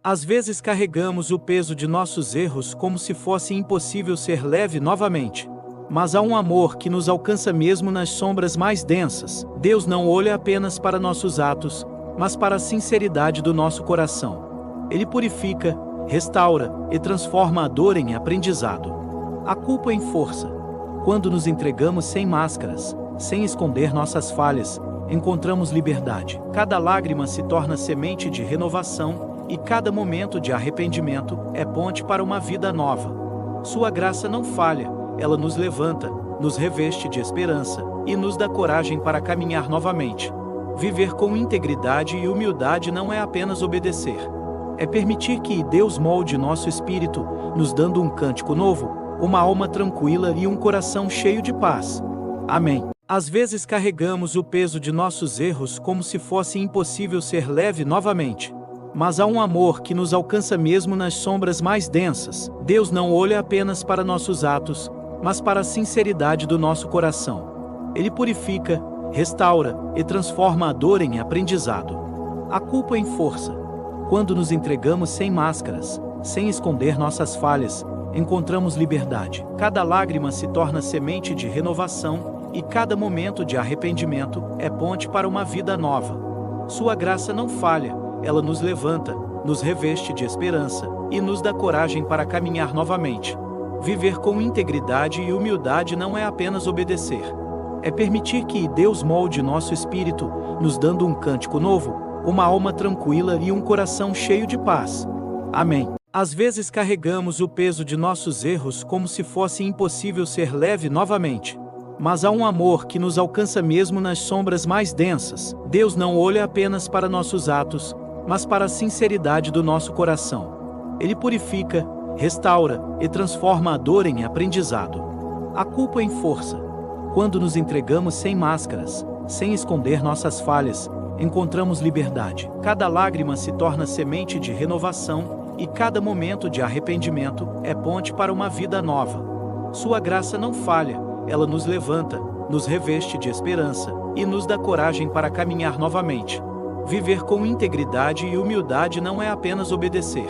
Às vezes carregamos o peso de nossos erros como se fosse impossível ser leve novamente. Mas há um amor que nos alcança mesmo nas sombras mais densas. Deus não olha apenas para nossos atos, mas para a sinceridade do nosso coração. Ele purifica, restaura e transforma a dor em aprendizado, a culpa em força. Quando nos entregamos sem máscaras, sem esconder nossas falhas, encontramos liberdade. Cada lágrima se torna semente de renovação e cada momento de arrependimento é ponte para uma vida nova. Sua graça não falha, ela nos levanta, nos reveste de esperança e nos dá coragem para caminhar novamente. Viver com integridade e humildade não é apenas obedecer. É permitir que Deus molde nosso espírito, nos dando um cântico novo, uma alma tranquila e um coração cheio de paz. Amém. Às vezes carregamos o peso de nossos erros como se fosse impossível ser leve novamente. Mas há um amor que nos alcança mesmo nas sombras mais densas. Deus não olha apenas para nossos atos, mas para a sinceridade do nosso coração. Ele purifica, restaura e transforma a dor em aprendizado, a culpa em força. Quando nos entregamos sem máscaras, sem esconder nossas falhas, encontramos liberdade. Cada lágrima se torna semente de renovação e cada momento de arrependimento é ponte para uma vida nova. Sua graça não falha, ela nos levanta, nos reveste de esperança e nos dá coragem para caminhar novamente. Viver com integridade e humildade não é apenas obedecer. É permitir que Deus molde nosso espírito, nos dando um cântico novo, uma alma tranquila e um coração cheio de paz. Amém. Às vezes carregamos o peso de nossos erros como se fosse impossível ser leve novamente. Mas há um amor que nos alcança mesmo nas sombras mais densas. Deus não olha apenas para nossos atos, mas para a sinceridade do nosso coração. Ele purifica, restaura e transforma a dor em aprendizado, a culpa em força. Quando nos entregamos sem máscaras, sem esconder nossas falhas, encontramos liberdade. Cada lágrima se torna semente de renovação e cada momento de arrependimento é ponte para uma vida nova. Sua graça não falha, ela nos levanta, nos reveste de esperança e nos dá coragem para caminhar novamente. Viver com integridade e humildade não é apenas obedecer.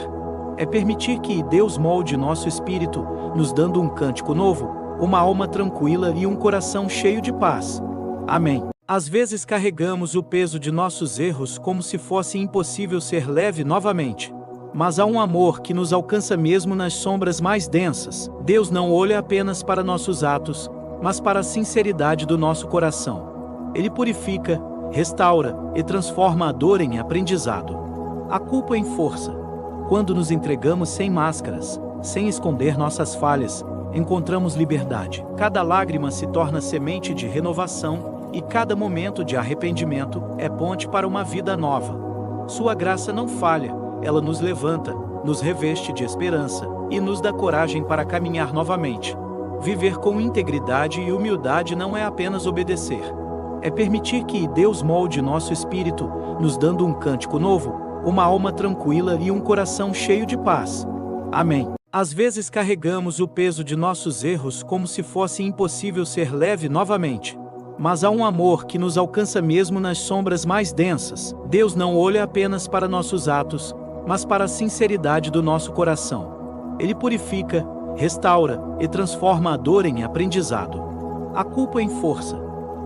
É permitir que Deus molde nosso espírito, nos dando um cântico novo, uma alma tranquila e um coração cheio de paz. Amém. Às vezes carregamos o peso de nossos erros como se fosse impossível ser leve novamente. Mas há um amor que nos alcança mesmo nas sombras mais densas. Deus não olha apenas para nossos atos, mas para a sinceridade do nosso coração. Ele purifica, restaura e transforma a dor em aprendizado, a culpa em força. Quando nos entregamos sem máscaras, sem esconder nossas falhas, encontramos liberdade. Cada lágrima se torna semente de renovação e cada momento de arrependimento é ponte para uma vida nova. Sua graça não falha, ela nos levanta, nos reveste de esperança e nos dá coragem para caminhar novamente. Viver com integridade e humildade não é apenas obedecer. É permitir que Deus molde nosso espírito, nos dando um cântico novo, uma alma tranquila e um coração cheio de paz. Amém. Às vezes carregamos o peso de nossos erros como se fosse impossível ser leve novamente. Mas há um amor que nos alcança mesmo nas sombras mais densas. Deus não olha apenas para nossos atos, mas para a sinceridade do nosso coração. Ele purifica, restaura e transforma a dor em aprendizado, a culpa em força.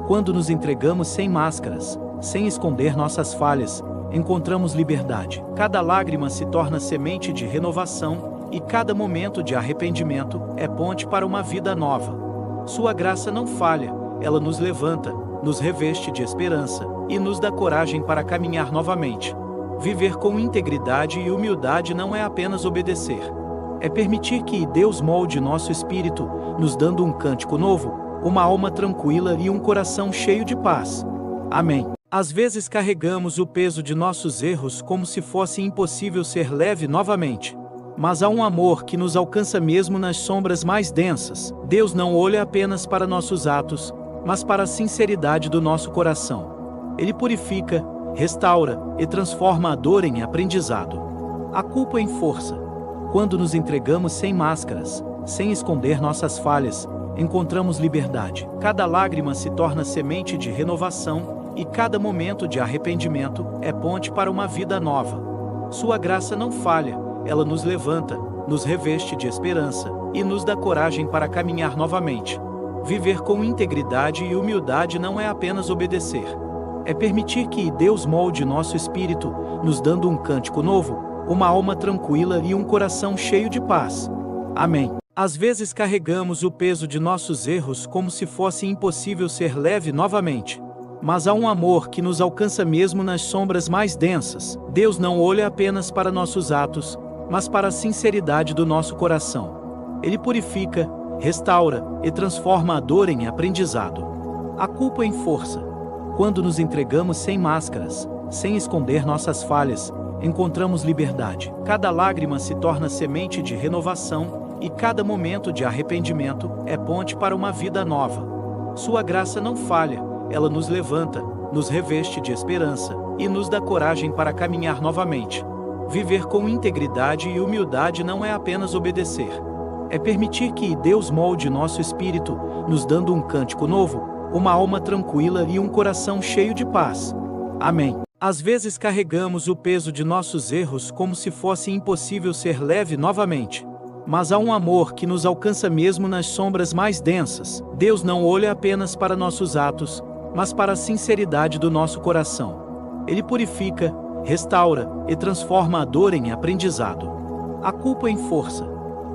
Quando nos entregamos sem máscaras, sem esconder nossas falhas, encontramos liberdade. Cada lágrima se torna semente de renovação e cada momento de arrependimento é ponte para uma vida nova. Sua graça não falha, ela nos levanta, nos reveste de esperança e nos dá coragem para caminhar novamente. Viver com integridade e humildade não é apenas obedecer. É permitir que Deus molde nosso espírito, nos dando um cântico novo, uma alma tranquila e um coração cheio de paz. Amém. Às vezes carregamos o peso de nossos erros como se fosse impossível ser leve novamente. Mas há um amor que nos alcança mesmo nas sombras mais densas. Deus não olha apenas para nossos atos, mas para a sinceridade do nosso coração. Ele purifica, restaura e transforma a dor em aprendizado, a culpa em força. Quando nos entregamos sem máscaras, sem esconder nossas falhas, encontramos liberdade. Cada lágrima se torna semente de renovação e cada momento de arrependimento é ponte para uma vida nova. Sua graça não falha, ela nos levanta, nos reveste de esperança e nos dá coragem para caminhar novamente. Viver com integridade e humildade não é apenas obedecer. É permitir que Deus molde nosso espírito, nos dando um cântico novo, uma alma tranquila e um coração cheio de paz. Amém. Às vezes carregamos o peso de nossos erros como se fosse impossível ser leve novamente. Mas há um amor que nos alcança mesmo nas sombras mais densas. Deus não olha apenas para nossos atos, mas para a sinceridade do nosso coração. Ele purifica, restaura e transforma a dor em aprendizado, a culpa em força. Quando nos entregamos sem máscaras, sem esconder nossas falhas, encontramos liberdade. Cada lágrima se torna semente de renovação e cada momento de arrependimento é ponte para uma vida nova. Sua graça não falha, ela nos levanta, nos reveste de esperança e nos dá coragem para caminhar novamente. Viver com integridade e humildade não é apenas obedecer. É permitir que Deus molde nosso espírito, nos dando um cântico novo, uma alma tranquila e um coração cheio de paz. Amém. Às vezes carregamos o peso de nossos erros como se fosse impossível ser leve novamente. Mas há um amor que nos alcança mesmo nas sombras mais densas. Deus não olha apenas para nossos atos, mas para a sinceridade do nosso coração. Ele purifica, restaura e transforma a dor em aprendizado, a culpa em força.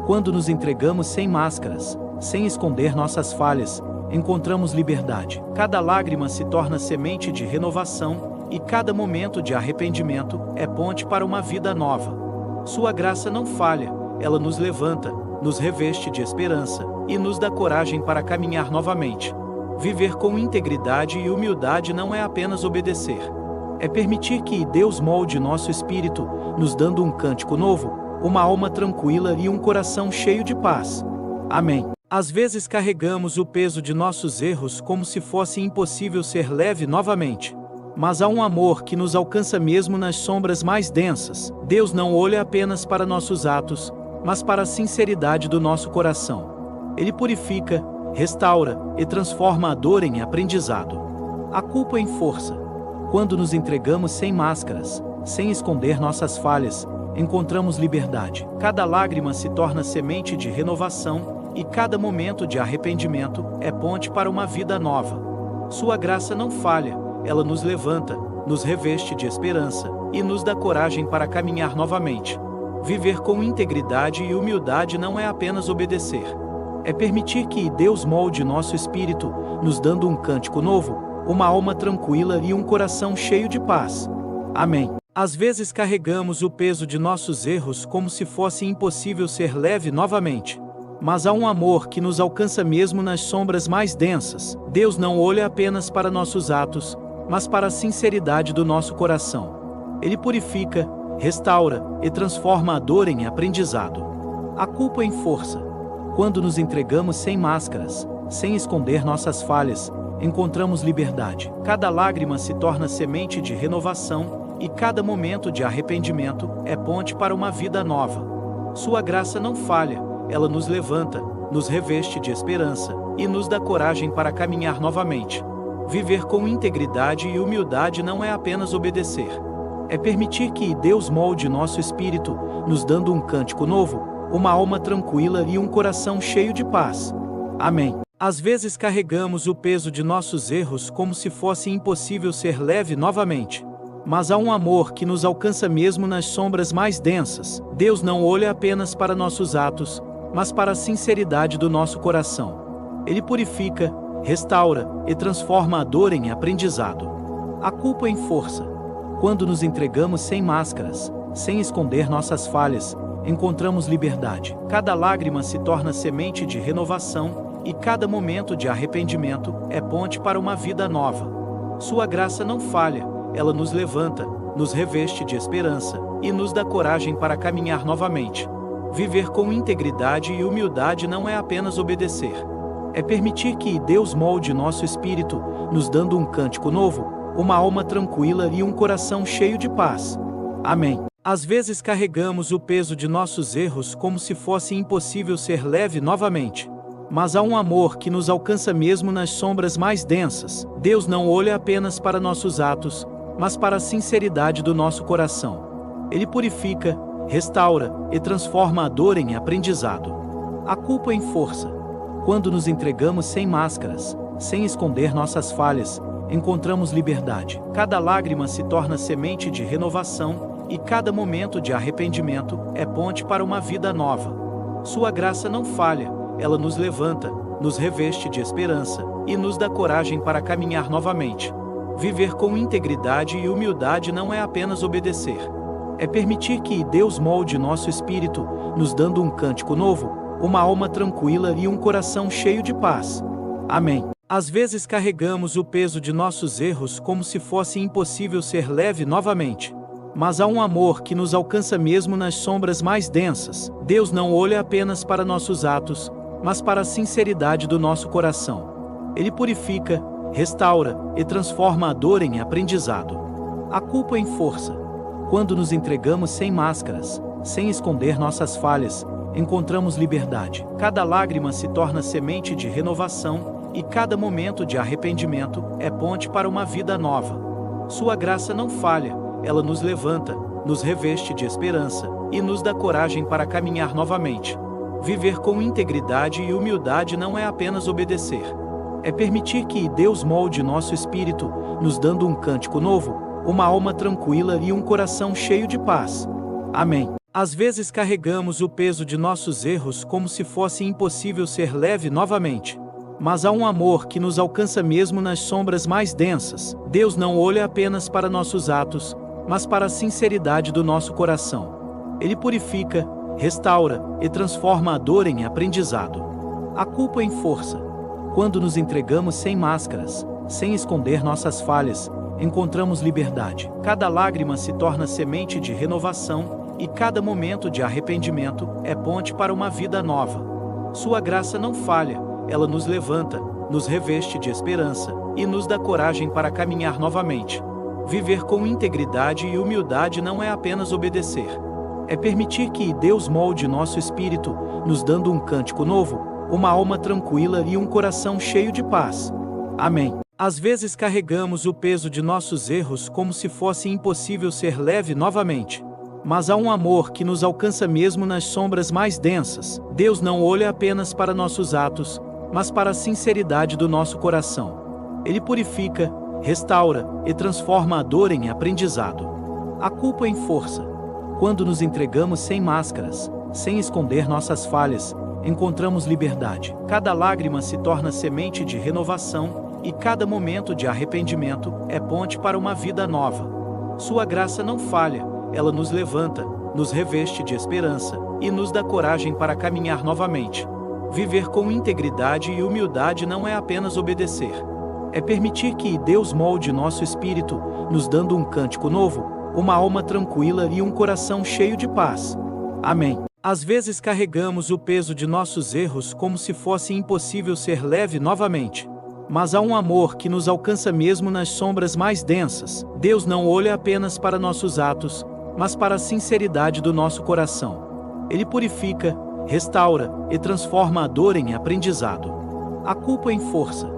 Quando nos entregamos sem máscaras, sem esconder nossas falhas, encontramos liberdade. Cada lágrima se torna semente de renovação e cada momento de arrependimento é ponte para uma vida nova. Sua graça não falha, ela nos levanta, nos reveste de esperança e nos dá coragem para caminhar novamente. Viver com integridade e humildade não é apenas obedecer. É permitir que Deus molde nosso espírito, nos dando um cântico novo, uma alma tranquila e um coração cheio de paz. Amém. Às vezes carregamos o peso de nossos erros como se fosse impossível ser leve novamente. Mas há um amor que nos alcança mesmo nas sombras mais densas. Deus não olha apenas para nossos atos, mas para a sinceridade do nosso coração. Ele purifica, restaura e transforma a dor em aprendizado, a culpa em força. Quando nos entregamos sem máscaras, sem esconder nossas falhas, encontramos liberdade. Cada lágrima se torna semente de renovação e cada momento de arrependimento é ponte para uma vida nova. Sua graça não falha, ela nos levanta, nos reveste de esperança e nos dá coragem para caminhar novamente. Viver com integridade e humildade não é apenas obedecer. É permitir que Deus molde nosso espírito, nos dando um cântico novo, uma alma tranquila e um coração cheio de paz. Amém. Às vezes carregamos o peso de nossos erros como se fosse impossível ser leve novamente. Mas há um amor que nos alcança mesmo nas sombras mais densas. Deus não olha apenas para nossos atos, mas para a sinceridade do nosso coração. Ele purifica, restaura e transforma a dor em aprendizado, a culpa em força. Quando nos entregamos sem máscaras, sem esconder nossas falhas, encontramos liberdade. Cada lágrima se torna semente de renovação e cada momento de arrependimento é ponte para uma vida nova. Sua graça não falha, ela nos levanta, nos reveste de esperança e nos dá coragem para caminhar novamente. Viver com integridade e humildade não é apenas obedecer. É permitir que Deus molde nosso espírito, nos dando um cântico novo, uma alma tranquila e um coração cheio de paz. Amém. Às vezes carregamos o peso de nossos erros como se fosse impossível ser leve novamente. Mas há um amor que nos alcança mesmo nas sombras mais densas. Deus não olha apenas para nossos atos, mas para a sinceridade do nosso coração. Ele purifica, restaura e transforma a dor em aprendizado, a culpa em força. Quando nos entregamos sem máscaras, sem esconder nossas falhas, encontramos liberdade. Cada lágrima se torna semente de renovação e cada momento de arrependimento é ponte para uma vida nova. Sua graça não falha, ela nos levanta, nos reveste de esperança e nos dá coragem para caminhar novamente. Viver com integridade e humildade não é apenas obedecer. É permitir que Deus molde nosso espírito, nos dando um cântico novo, uma alma tranquila e um coração cheio de paz. Amém. Às vezes carregamos o peso de nossos erros como se fosse impossível ser leve novamente. Mas há um amor que nos alcança mesmo nas sombras mais densas. Deus não olha apenas para nossos atos, mas para a sinceridade do nosso coração. Ele purifica, restaura e transforma a dor em aprendizado, a culpa em força. Quando nos entregamos sem máscaras, sem esconder nossas falhas, encontramos liberdade. Cada lágrima se torna semente de renovação, e cada momento de arrependimento é ponte para uma vida nova. Sua graça não falha, ela nos levanta, nos reveste de esperança e nos dá coragem para caminhar novamente. Viver com integridade e humildade não é apenas obedecer. É permitir que Deus molde nosso espírito, nos dando um cântico novo, uma alma tranquila e um coração cheio de paz. Amém. Às vezes carregamos o peso de nossos erros como se fosse impossível ser leve novamente. Mas há um amor que nos alcança mesmo nas sombras mais densas. Deus não olha apenas para nossos atos, mas para a sinceridade do nosso coração. Ele purifica, restaura e transforma a dor em aprendizado, a culpa em força. Quando nos entregamos sem máscaras, sem esconder nossas falhas, encontramos liberdade. Cada lágrima se torna semente de renovação, e cada momento de arrependimento é ponte para uma vida nova. Sua graça não falha, ela nos levanta, nos reveste de esperança e nos dá coragem para caminhar novamente. Viver com integridade e humildade não é apenas obedecer. É permitir que Deus molde nosso espírito, nos dando um cântico novo, uma alma tranquila e um coração cheio de paz. Amém. Às vezes carregamos o peso de nossos erros como se fosse impossível ser leve novamente. Mas há um amor que nos alcança mesmo nas sombras mais densas. Deus não olha apenas para nossos atos, mas para a sinceridade do nosso coração. Ele purifica, restaura e transforma a dor em aprendizado, a culpa em força. Quando nos entregamos sem máscaras, sem esconder nossas falhas, encontramos liberdade. Cada lágrima se torna semente de renovação, e cada momento de arrependimento é ponte para uma vida nova. Sua graça não falha, ela nos levanta, nos reveste de esperança e nos dá coragem para caminhar novamente. Viver com integridade e humildade não é apenas obedecer. É permitir que Deus molde nosso espírito, nos dando um cântico novo, uma alma tranquila e um coração cheio de paz. Amém. Às vezes carregamos o peso de nossos erros como se fosse impossível ser leve novamente. Mas há um amor que nos alcança mesmo nas sombras mais densas. Deus não olha apenas para nossos atos, mas para a sinceridade do nosso coração. Ele purifica, restaura e transforma a dor em aprendizado, a culpa em força. Quando nos entregamos sem máscaras, sem esconder nossas falhas, encontramos liberdade. Cada lágrima se torna semente de renovação, e cada momento de arrependimento é ponte para uma vida nova. Sua graça não falha, ela nos levanta, nos reveste de esperança e nos dá coragem para caminhar novamente. Viver com integridade e humildade não é apenas obedecer. É permitir que Deus molde nosso espírito, nos dando um cântico novo, uma alma tranquila e um coração cheio de paz. Amém. Às vezes carregamos o peso de nossos erros como se fosse impossível ser leve novamente. Mas há um amor que nos alcança mesmo nas sombras mais densas. Deus não olha apenas para nossos atos, mas para a sinceridade do nosso coração. Ele purifica, restaura e transforma a dor em aprendizado, a culpa em força.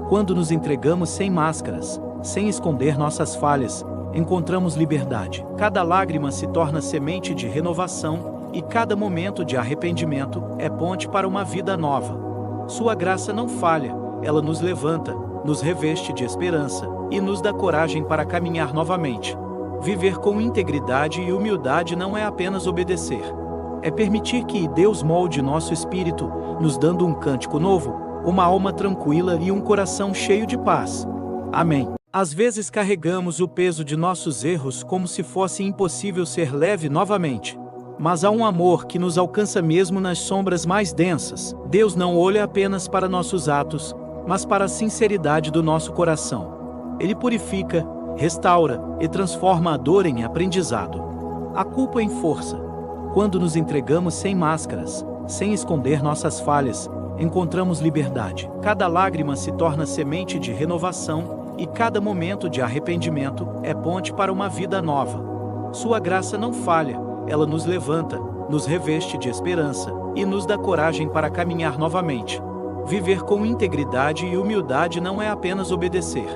Quando nos entregamos sem máscaras, sem esconder nossas falhas, encontramos liberdade. Cada lágrima se torna semente de renovação, e cada momento de arrependimento é ponte para uma vida nova. Sua graça não falha, ela nos levanta, nos reveste de esperança e nos dá coragem para caminhar novamente. Viver com integridade e humildade não é apenas obedecer. É permitir que Deus molde nosso espírito, nos dando um cântico novo, uma alma tranquila e um coração cheio de paz. Amém. Às vezes carregamos o peso de nossos erros como se fosse impossível ser leve novamente. Mas há um amor que nos alcança mesmo nas sombras mais densas. Deus não olha apenas para nossos atos, mas para a sinceridade do nosso coração. Ele purifica, restaura e transforma a dor em aprendizado, a culpa em força. Quando nos entregamos sem máscaras, sem esconder nossas falhas, encontramos liberdade. Cada lágrima se torna semente de renovação, e cada momento de arrependimento é ponte para uma vida nova. Sua graça não falha, ela nos levanta, nos reveste de esperança e nos dá coragem para caminhar novamente. Viver com integridade e humildade não é apenas obedecer.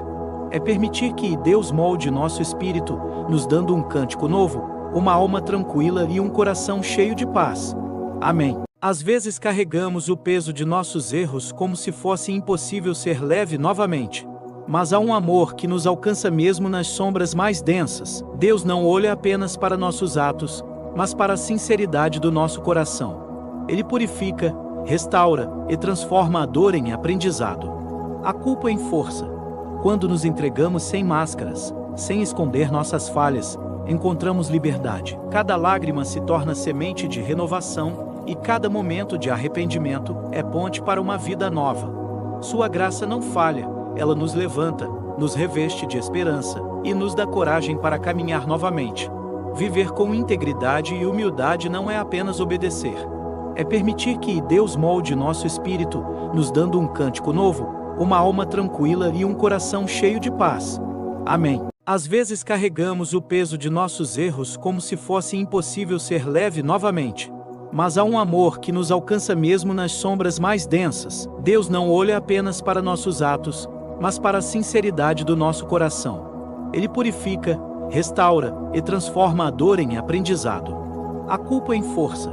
É permitir que Deus molde nosso espírito, nos dando um cântico novo, uma alma tranquila e um coração cheio de paz. Amém. Às vezes carregamos o peso de nossos erros como se fosse impossível ser leve novamente. Mas há um amor que nos alcança mesmo nas sombras mais densas. Deus não olha apenas para nossos atos, mas para a sinceridade do nosso coração. Ele purifica, restaura e transforma a dor em aprendizado, a culpa em força. Quando nos entregamos sem máscaras, sem esconder nossas falhas, encontramos liberdade. Cada lágrima se torna semente de renovação e cada momento de arrependimento é ponte para uma vida nova. Sua graça não falha, ela nos levanta, nos reveste de esperança e nos dá coragem para caminhar novamente. Viver com integridade e humildade não é apenas obedecer. É permitir que Deus molde nosso espírito, nos dando um cântico novo, uma alma tranquila e um coração cheio de paz. Amém. Às vezes carregamos o peso de nossos erros como se fosse impossível ser leve novamente. Mas há um amor que nos alcança mesmo nas sombras mais densas. Deus não olha apenas para nossos atos, mas para a sinceridade do nosso coração. Ele purifica, restaura e transforma a dor em aprendizado, a culpa em força.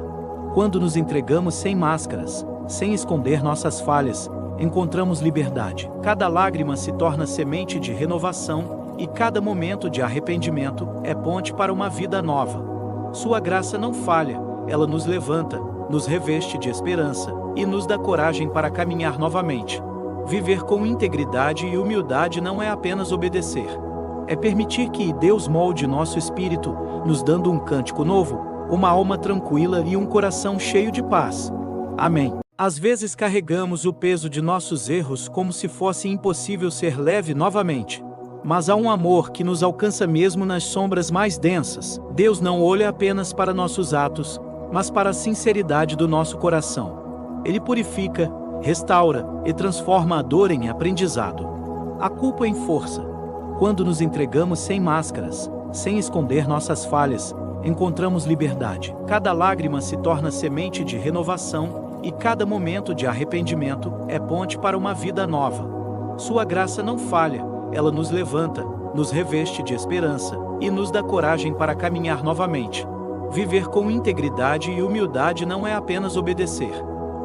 Quando nos entregamos sem máscaras, sem esconder nossas falhas, encontramos liberdade. Cada lágrima se torna semente de renovação e cada momento de arrependimento é ponte para uma vida nova. Sua graça não falha, ela nos levanta, nos reveste de esperança e nos dá coragem para caminhar novamente. Viver com integridade e humildade não é apenas obedecer. É permitir que Deus molde nosso espírito, nos dando um cântico novo, uma alma tranquila e um coração cheio de paz. Amém. Às vezes carregamos o peso de nossos erros como se fosse impossível ser leve novamente. Mas há um amor que nos alcança mesmo nas sombras mais densas. Deus não olha apenas para nossos atos, mas para a sinceridade do nosso coração. Ele purifica, restaura e transforma a dor em aprendizado, a culpa em força. Quando nos entregamos sem máscaras, sem esconder nossas falhas, encontramos liberdade. Cada lágrima se torna semente de renovação e cada momento de arrependimento é ponte para uma vida nova. Sua graça não falha, ela nos levanta, nos reveste de esperança e nos dá coragem para caminhar novamente. Viver com integridade e humildade não é apenas obedecer.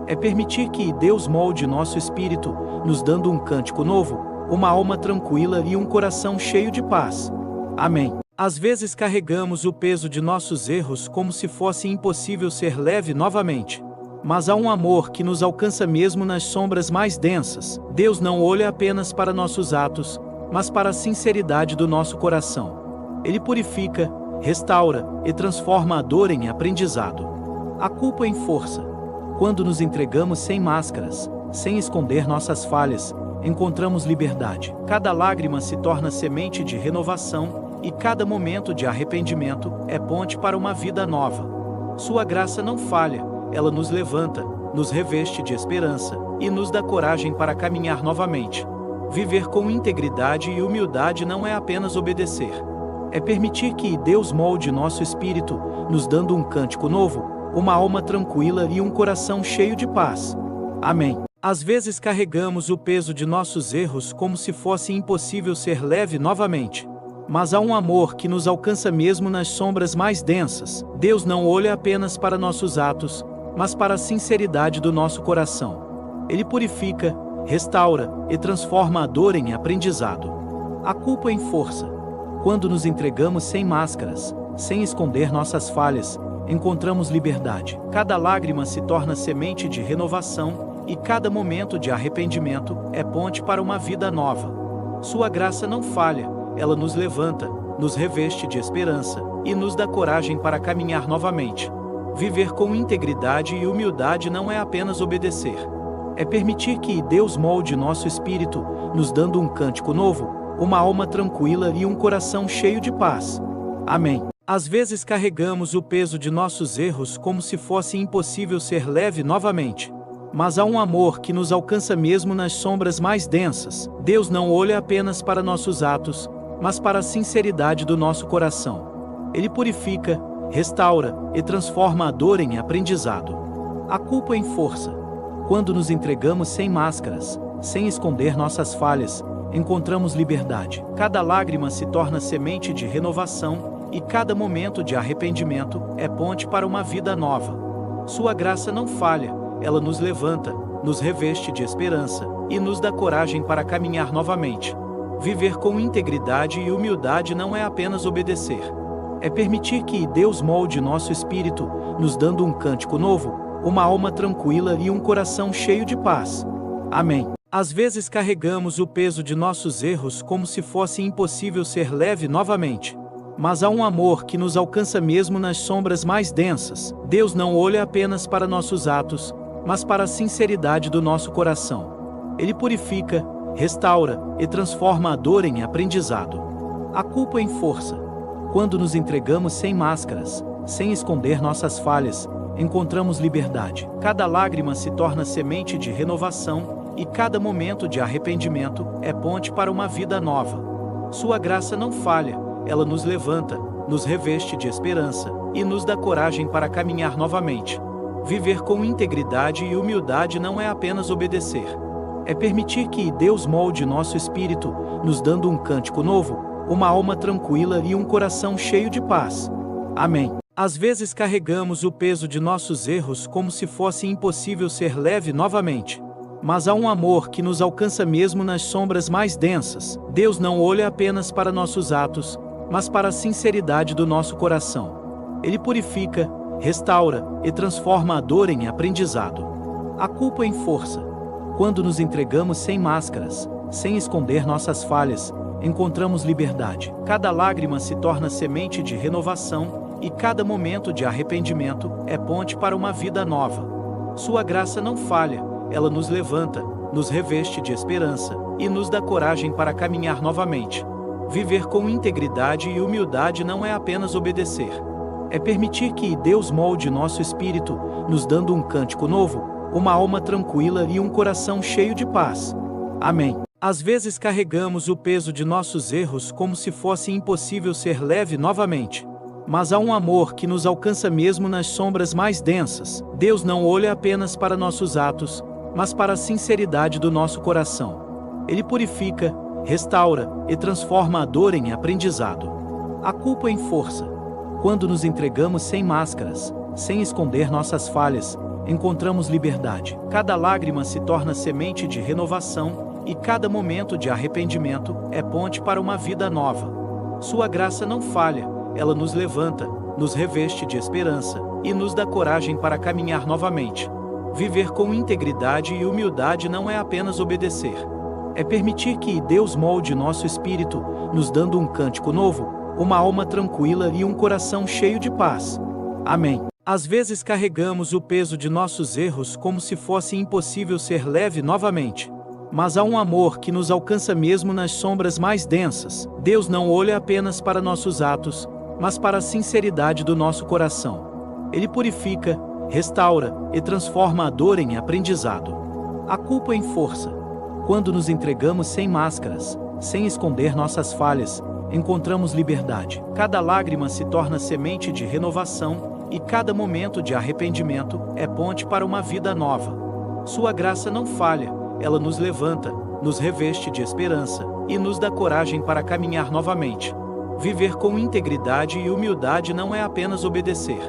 É permitir que Deus molde nosso espírito, nos dando um cântico novo, uma alma tranquila e um coração cheio de paz. Amém. Às vezes carregamos o peso de nossos erros como se fosse impossível ser leve novamente. Mas há um amor que nos alcança mesmo nas sombras mais densas. Deus não olha apenas para nossos atos, mas para a sinceridade do nosso coração. Ele purifica, restaura e transforma a dor em aprendizado, a culpa em força. Quando nos entregamos sem máscaras, sem esconder nossas falhas, encontramos liberdade. Cada lágrima se torna semente de renovação e cada momento de arrependimento é ponte para uma vida nova. Sua graça não falha, ela nos levanta, nos reveste de esperança e nos dá coragem para caminhar novamente. Viver com integridade e humildade não é apenas obedecer. É permitir que Deus molde nosso espírito, nos dando um cântico novo, uma alma tranquila e um coração cheio de paz. Amém. Às vezes carregamos o peso de nossos erros como se fosse impossível ser leve novamente. Mas há um amor que nos alcança mesmo nas sombras mais densas. Deus não olha apenas para nossos atos, mas para a sinceridade do nosso coração. Ele purifica, restaura e transforma a dor em aprendizado, a culpa em força. Quando nos entregamos sem máscaras, sem esconder nossas falhas, encontramos liberdade. Cada lágrima se torna semente de renovação e cada momento de arrependimento é ponte para uma vida nova. Sua graça não falha, ela nos levanta, nos reveste de esperança e nos dá coragem para caminhar novamente. Viver com integridade e humildade não é apenas obedecer. É permitir que Deus molde nosso espírito, nos dando um cântico novo, uma alma tranquila e um coração cheio de paz. Amém. Às vezes carregamos o peso de nossos erros como se fosse impossível ser leve novamente. Mas há um amor que nos alcança mesmo nas sombras mais densas. Deus não olha apenas para nossos atos, mas para a sinceridade do nosso coração. Ele purifica, restaura e transforma a dor em aprendizado, a culpa em força. Quando nos entregamos sem máscaras, sem esconder nossas falhas, encontramos liberdade. Cada lágrima se torna semente de renovação e cada momento de arrependimento é ponte para uma vida nova. Sua graça não falha, ela nos levanta, nos reveste de esperança e nos dá coragem para caminhar novamente. Viver com integridade e humildade não é apenas obedecer. É permitir que Deus molde nosso espírito, nos dando um cântico novo, uma alma tranquila e um coração cheio de paz. Amém. Às vezes carregamos o peso de nossos erros como se fosse impossível ser leve novamente. Mas há um amor que nos alcança mesmo nas sombras mais densas. Deus não olha apenas para nossos atos, mas para a sinceridade do nosso coração. Ele purifica, restaura e transforma a dor em aprendizado, a culpa em força. Quando nos entregamos sem máscaras, sem esconder nossas falhas, encontramos liberdade. Cada lágrima se torna semente de renovação e cada momento de arrependimento é ponte para uma vida nova. Sua graça não falha, ela nos levanta, nos reveste de esperança e nos dá coragem para caminhar novamente. Viver com integridade e humildade não é apenas obedecer. É permitir que Deus molde nosso espírito, nos dando um cântico novo, uma alma tranquila e um coração cheio de paz. Amém. Às vezes carregamos o peso de nossos erros como se fosse impossível ser leve novamente. Mas há um amor que nos alcança mesmo nas sombras mais densas. Deus não olha apenas para nossos atos, mas para a sinceridade do nosso coração. Ele purifica, restaura e transforma a dor em aprendizado, a culpa em força. Quando nos entregamos sem máscaras, sem esconder nossas falhas, encontramos liberdade. Cada lágrima se torna semente de renovação e cada momento de arrependimento é ponte para uma vida nova. Sua graça não falha, ela nos levanta, nos reveste de esperança e nos dá coragem para caminhar novamente. Viver com integridade e humildade não é apenas obedecer. É permitir que Deus molde nosso espírito, nos dando um cântico novo, uma alma tranquila e um coração cheio de paz. Amém. Às vezes carregamos o peso de nossos erros como se fosse impossível ser leve novamente. Mas há um amor que nos alcança mesmo nas sombras mais densas. Deus não olha apenas para nossos atos, mas para a sinceridade do nosso coração. Ele purifica, restaura e transforma a dor em aprendizado, a culpa em força. Quando nos entregamos sem máscaras, sem esconder nossas falhas, encontramos liberdade. Cada lágrima se torna semente de renovação e cada momento de arrependimento é ponte para uma vida nova. Sua graça não falha, ela nos levanta, nos reveste de esperança e nos dá coragem para caminhar novamente. Viver com integridade e humildade não é apenas obedecer. É permitir que Deus molde nosso espírito, nos dando um cântico novo, uma alma tranquila e um coração cheio de paz. Amém. Às vezes carregamos o peso de nossos erros como se fosse impossível ser leve novamente. Mas há um amor que nos alcança mesmo nas sombras mais densas. Deus não olha apenas para nossos atos, mas para a sinceridade do nosso coração. Ele purifica, restaura e transforma a dor em aprendizado, a culpa em força. Quando nos entregamos sem máscaras, sem esconder nossas falhas, encontramos liberdade. Cada lágrima se torna semente de renovação e cada momento de arrependimento é ponte para uma vida nova. Sua graça não falha, ela nos levanta, nos reveste de esperança e nos dá coragem para caminhar novamente. Viver com integridade e humildade não é apenas obedecer.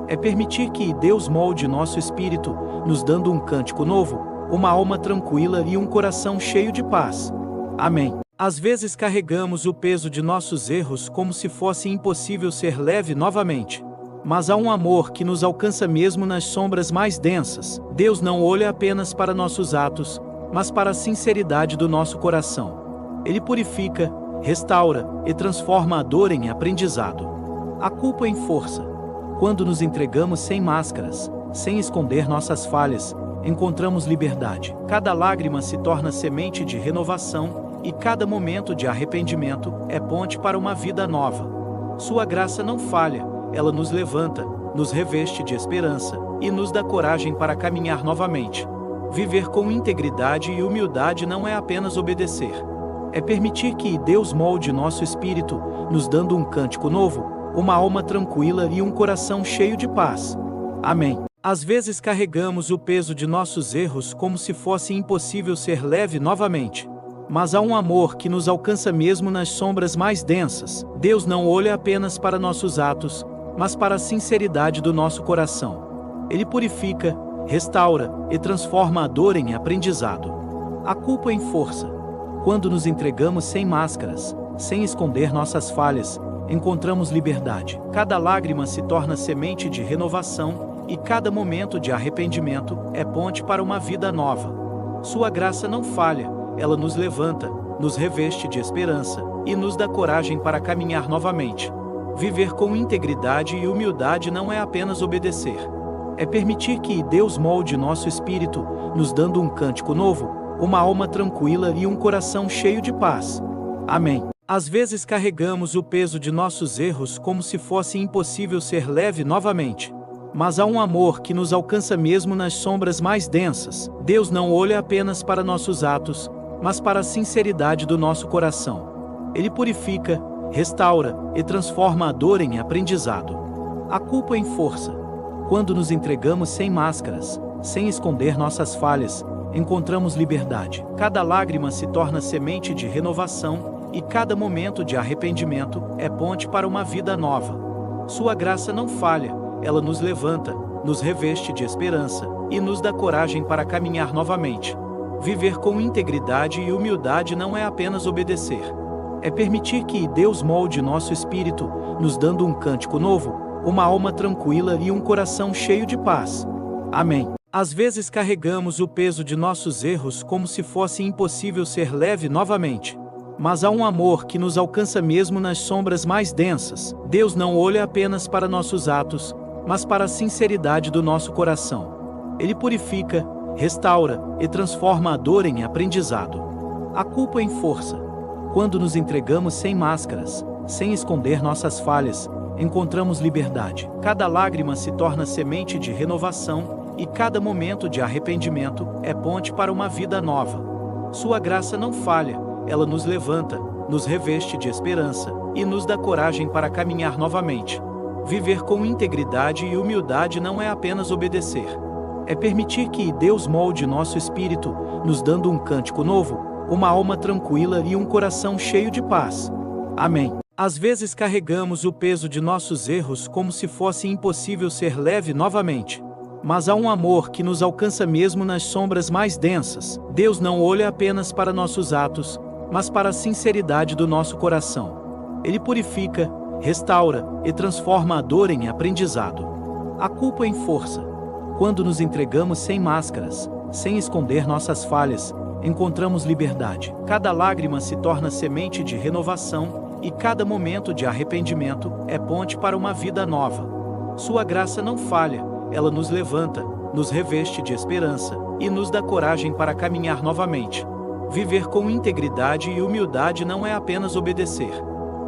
É permitir que Deus molde nosso espírito, nos dando um cântico novo, uma alma tranquila e um coração cheio de paz. Amém. Às vezes carregamos o peso de nossos erros como se fosse impossível ser leve novamente. Mas há um amor que nos alcança mesmo nas sombras mais densas. Deus não olha apenas para nossos atos, mas para a sinceridade do nosso coração. Ele purifica, restaura e transforma a dor em aprendizado, a culpa em força. Quando nos entregamos sem máscaras, sem esconder nossas falhas, encontramos liberdade. Cada lágrima se torna semente de renovação e cada momento de arrependimento é ponte para uma vida nova. Sua graça não falha, ela nos levanta, nos reveste de esperança e nos dá coragem para caminhar novamente. Viver com integridade e humildade não é apenas obedecer. É permitir que Deus molde nosso espírito, nos dando um cântico novo, uma alma tranquila e um coração cheio de paz. Amém. Às vezes carregamos o peso de nossos erros como se fosse impossível ser leve novamente. mas há um amor que nos alcança mesmo nas sombras mais densas. Deus não olha apenas para nossos atos, mas para a sinceridade do nosso coração. Ele purifica, restaura e transforma a dor em aprendizado, a culpa em força. Quando nos entregamos sem máscaras, sem esconder nossas falhas, encontramos liberdade. Cada lágrima se torna semente de renovação, e cada momento de arrependimento é ponte para uma vida nova. Sua graça não falha, ela nos levanta, nos reveste de esperança e nos dá coragem para caminhar novamente. Viver com integridade e humildade não é apenas obedecer. É permitir que Deus molde nosso espírito, nos dando um cântico novo, uma alma tranquila e um coração cheio de paz. Amém. Às vezes carregamos o peso de nossos erros como se fosse impossível ser leve novamente. Mas há um amor que nos alcança mesmo nas sombras mais densas. Deus não olha apenas para nossos atos, mas para a sinceridade do nosso coração. Ele purifica, restaura e transforma a dor em aprendizado, a culpa em força. Quando nos entregamos sem máscaras, sem esconder nossas falhas, encontramos liberdade. Cada lágrima se torna semente de renovação, e cada momento de arrependimento é ponte para uma vida nova. Sua graça não falha, ela nos levanta, nos reveste de esperança e nos dá coragem para caminhar novamente. Viver com integridade e humildade não é apenas obedecer. É permitir que Deus molde nosso espírito, nos dando um cântico novo, uma alma tranquila e um coração cheio de paz. Amém. Às vezes carregamos o peso de nossos erros como se fosse impossível ser leve novamente. Mas há um amor que nos alcança mesmo nas sombras mais densas. Deus não olha apenas para nossos atos, mas para a sinceridade do nosso coração. Ele purifica, restaura e transforma a dor em aprendizado, a culpa em força. Quando nos entregamos sem máscaras, sem esconder nossas falhas, encontramos liberdade. Cada lágrima se torna semente de renovação, e cada momento de arrependimento é ponte para uma vida nova. Sua graça não falha, ela nos levanta, nos reveste de esperança e nos dá coragem para caminhar novamente. Viver com integridade e humildade não é apenas obedecer. É permitir que Deus molde nosso espírito, nos dando um cântico novo, uma alma tranquila e um coração cheio de paz. Amém. Às vezes carregamos o peso de nossos erros como se fosse impossível ser leve novamente. Mas há um amor que nos alcança mesmo nas sombras mais densas. Deus não olha apenas para nossos atos, mas para a sinceridade do nosso coração. Ele purifica, restaura e transforma a dor em aprendizado, a culpa em força. Quando nos entregamos sem máscaras, sem esconder nossas falhas, encontramos liberdade. Cada lágrima se torna semente de renovação, e cada momento de arrependimento é ponte para uma vida nova. Sua graça não falha, ela nos levanta, nos reveste de esperança e nos dá coragem para caminhar novamente. Viver com integridade e humildade não é apenas obedecer.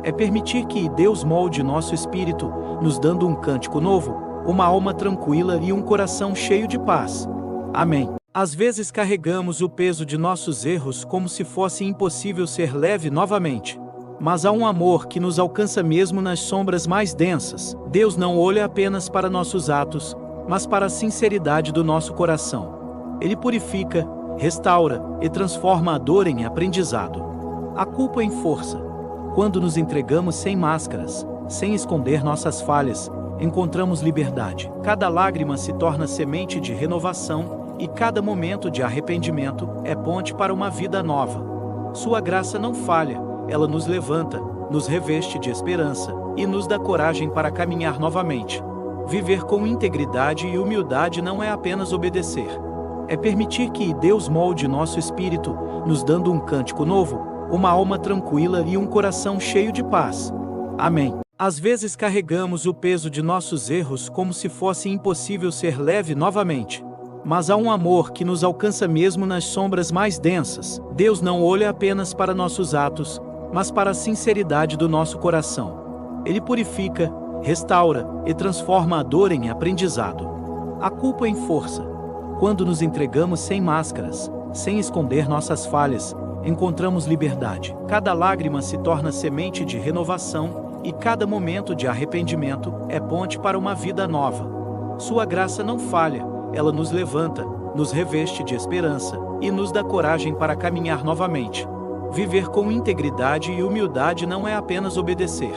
É permitir que Deus molde nosso espírito, nos dando um cântico novo, uma alma tranquila e um coração cheio de paz. Amém. Às vezes carregamos o peso de nossos erros como se fosse impossível ser leve novamente. Mas há um amor que nos alcança mesmo nas sombras mais densas. Deus não olha apenas para nossos atos, mas para a sinceridade do nosso coração. Ele purifica, restaura e transforma a dor em aprendizado, a culpa em força. Quando nos entregamos sem máscaras, sem esconder nossas falhas, encontramos liberdade. Cada lágrima se torna semente de renovação, e cada momento de arrependimento é ponte para uma vida nova. Sua graça não falha, ela nos levanta, nos reveste de esperança e nos dá coragem para caminhar novamente. Viver com integridade e humildade não é apenas obedecer. É permitir que Deus molde nosso espírito, nos dando um cântico novo, uma alma tranquila e um coração cheio de paz. Amém. Às vezes carregamos o peso de nossos erros como se fosse impossível ser leve novamente. Mas há um amor que nos alcança mesmo nas sombras mais densas. Deus não olha apenas para nossos atos, mas para a sinceridade do nosso coração. Ele purifica, restaura e transforma a dor em aprendizado, a culpa em força. Quando nos entregamos sem máscaras, sem esconder nossas falhas, encontramos liberdade. Cada lágrima se torna semente de renovação, e cada momento de arrependimento é ponte para uma vida nova. Sua graça não falha, ela nos levanta, nos reveste de esperança e nos dá coragem para caminhar novamente. Viver com integridade e humildade não é apenas obedecer.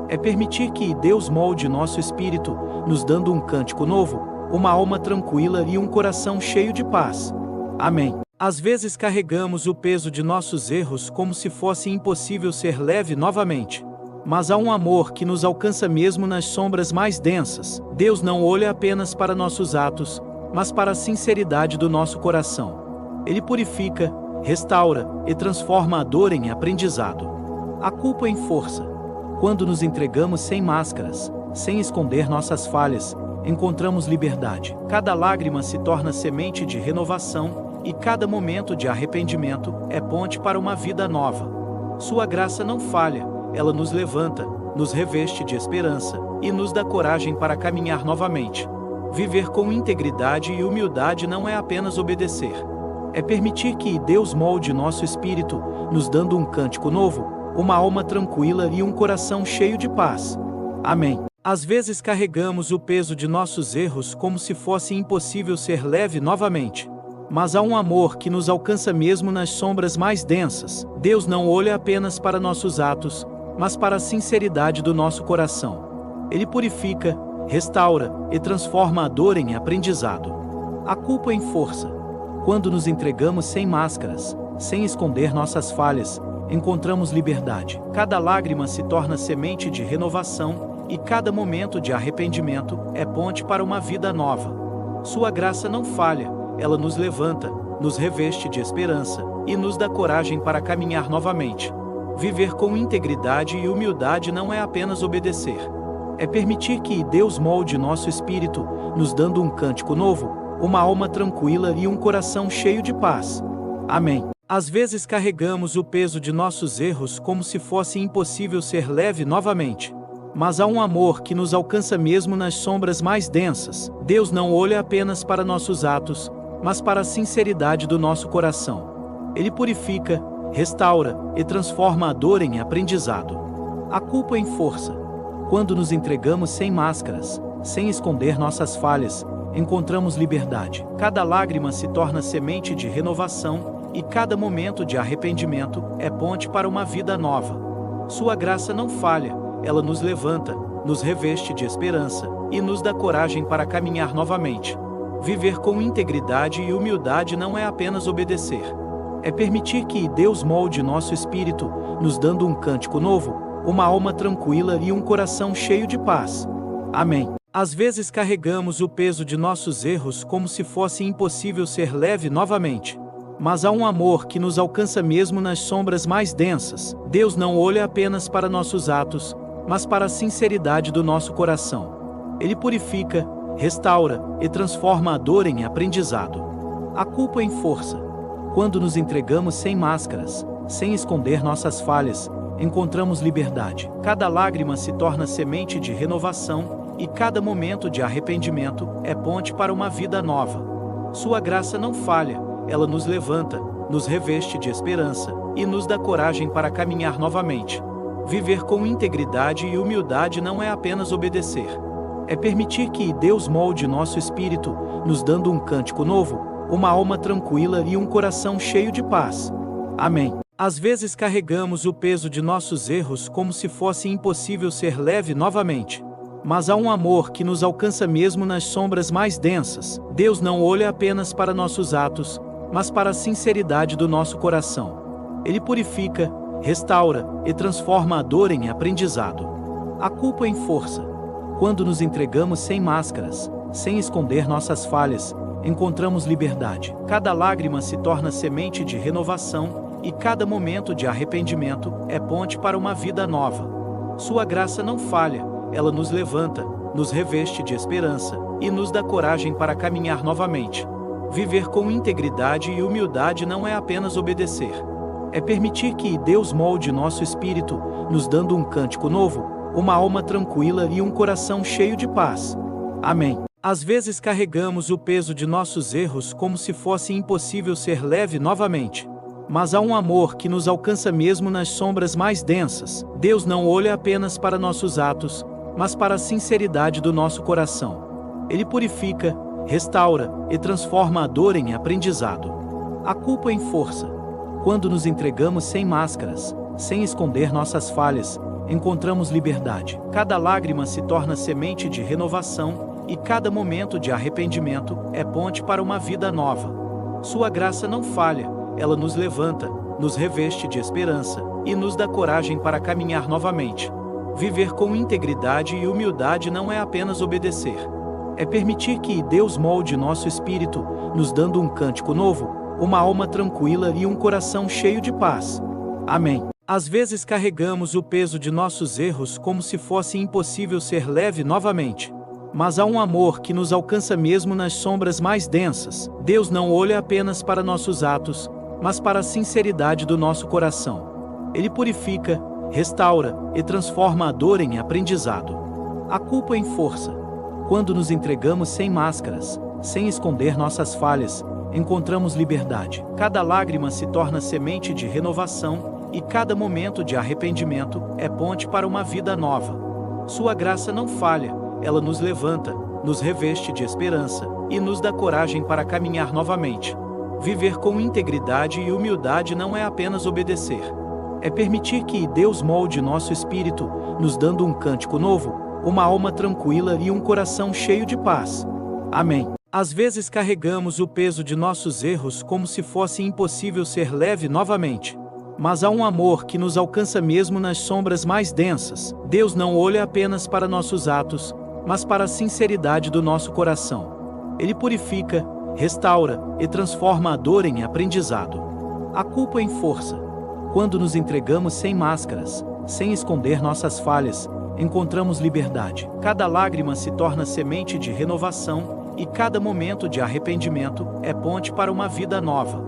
É permitir que Deus molde nosso espírito, nos dando um cântico novo, uma alma tranquila e um coração cheio de paz. Amém. Às vezes carregamos o peso de nossos erros como se fosse impossível ser leve novamente. Mas há um amor que nos alcança mesmo nas sombras mais densas. Deus não olha apenas para nossos atos, mas para a sinceridade do nosso coração. Ele purifica, restaura e transforma a dor em aprendizado, a culpa em força. Quando nos entregamos sem máscaras, sem esconder nossas falhas, encontramos liberdade. Cada lágrima se torna semente de renovação e cada momento de arrependimento é ponte para uma vida nova. Sua graça não falha, ela nos levanta, nos reveste de esperança e nos dá coragem para caminhar novamente. Viver com integridade e humildade não é apenas obedecer. É permitir que Deus molde nosso espírito, nos dando um cântico novo, uma alma tranquila e um coração cheio de paz. Amém. Às vezes carregamos o peso de nossos erros como se fosse impossível ser leve novamente. Mas há um amor que nos alcança mesmo nas sombras mais densas. Deus não olha apenas para nossos atos, mas para a sinceridade do nosso coração. Ele purifica, restaura e transforma a dor em aprendizado, a culpa em força. Quando nos entregamos sem máscaras, sem esconder nossas falhas, encontramos liberdade. Cada lágrima se torna semente de renovação e cada momento de arrependimento é ponte para uma vida nova. Sua graça não falha, ela nos levanta, nos reveste de esperança e nos dá coragem para caminhar novamente. Viver com integridade e humildade não é apenas obedecer. É permitir que Deus molde nosso espírito, nos dando um cântico novo, uma alma tranquila e um coração cheio de paz. Amém. Às vezes carregamos o peso de nossos erros como se fosse impossível ser leve novamente. Mas há um amor que nos alcança mesmo nas sombras mais densas. Deus não olha apenas para nossos atos, mas para a sinceridade do nosso coração. Ele purifica, restaura e transforma a dor em aprendizado, a culpa em força. Quando nos entregamos sem máscaras, sem esconder nossas falhas, encontramos liberdade. Cada lágrima se torna semente de renovação e cada momento de arrependimento é ponte para uma vida nova. Sua graça não falha, ela nos levanta, nos reveste de esperança e nos dá coragem para caminhar novamente. Viver com integridade e humildade não é apenas obedecer. É permitir que Deus molde nosso espírito, nos dando um cântico novo, uma alma tranquila e um coração cheio de paz. Amém. Às vezes carregamos o peso de nossos erros como se fosse impossível ser leve novamente. Mas há um amor que nos alcança mesmo nas sombras mais densas. Deus não olha apenas para nossos atos, mas para a sinceridade do nosso coração. Ele purifica, restaura e transforma a dor em aprendizado, a culpa em força. Quando nos entregamos sem máscaras, sem esconder nossas falhas, encontramos liberdade. Cada lágrima se torna semente de renovação e cada momento de arrependimento é ponte para uma vida nova. Sua graça não falha, ela nos levanta, nos reveste de esperança e nos dá coragem para caminhar novamente. Viver com integridade e humildade não é apenas obedecer. É permitir que Deus molde nosso espírito, nos dando um cântico novo, uma alma tranquila e um coração cheio de paz. Amém. Às vezes carregamos o peso de nossos erros como se fosse impossível ser leve novamente. Mas há um amor que nos alcança mesmo nas sombras mais densas. Deus não olha apenas para nossos atos, mas para a sinceridade do nosso coração. Ele purifica, restaura e transforma a dor em aprendizado, a culpa em força. Quando nos entregamos sem máscaras, sem esconder nossas falhas, encontramos liberdade. Cada lágrima se torna semente de renovação e cada momento de arrependimento é ponte para uma vida nova. Sua graça não falha, ela nos levanta, nos reveste de esperança e nos dá coragem para caminhar novamente. Viver com integridade e humildade não é apenas obedecer. É permitir que Deus molde nosso espírito, nos dando um cântico novo, uma alma tranquila e um coração cheio de paz. Amém. Às vezes carregamos o peso de nossos erros como se fosse impossível ser leve novamente. Mas há um amor que nos alcança mesmo nas sombras mais densas. Deus não olha apenas para nossos atos, mas para a sinceridade do nosso coração. Ele purifica, restaura e transforma a dor em aprendizado, a culpa em força. Quando nos entregamos sem máscaras, sem esconder nossas falhas, encontramos liberdade. Cada lágrima se torna semente de renovação, e cada momento de arrependimento é ponte para uma vida nova. Sua graça não falha, ela nos levanta, nos reveste de esperança, e nos dá coragem para caminhar novamente. Viver com integridade e humildade não é apenas obedecer. É permitir que Deus molde nosso espírito, nos dando um cântico novo, uma alma tranquila e um coração cheio de paz. Amém. Às vezes carregamos o peso de nossos erros como se fosse impossível ser leve novamente. Mas há um amor que nos alcança mesmo nas sombras mais densas. Deus não olha apenas para nossos atos, mas para a sinceridade do nosso coração. Ele purifica, restaura e transforma a dor em aprendizado, a culpa em força. Quando nos entregamos sem máscaras, sem esconder nossas falhas, encontramos liberdade. Cada lágrima se torna semente de renovação, e cada momento de arrependimento é ponte para uma vida nova. Sua graça não falha, ela nos levanta, nos reveste de esperança, e nos dá coragem para caminhar novamente. Viver com integridade e humildade não é apenas obedecer. É permitir que Deus molde nosso espírito, nos dando um cântico novo, uma alma tranquila e um coração cheio de paz. Amém. Às vezes carregamos o peso de nossos erros como se fosse impossível ser leve novamente. Mas há um amor que nos alcança mesmo nas sombras mais densas. Deus não olha apenas para nossos atos, mas para a sinceridade do nosso coração. Ele purifica, restaura e transforma a dor em aprendizado, a culpa em força. Quando nos entregamos sem máscaras, sem esconder nossas falhas, encontramos liberdade. Cada lágrima se torna semente de renovação, e cada momento de arrependimento é ponte para uma vida nova.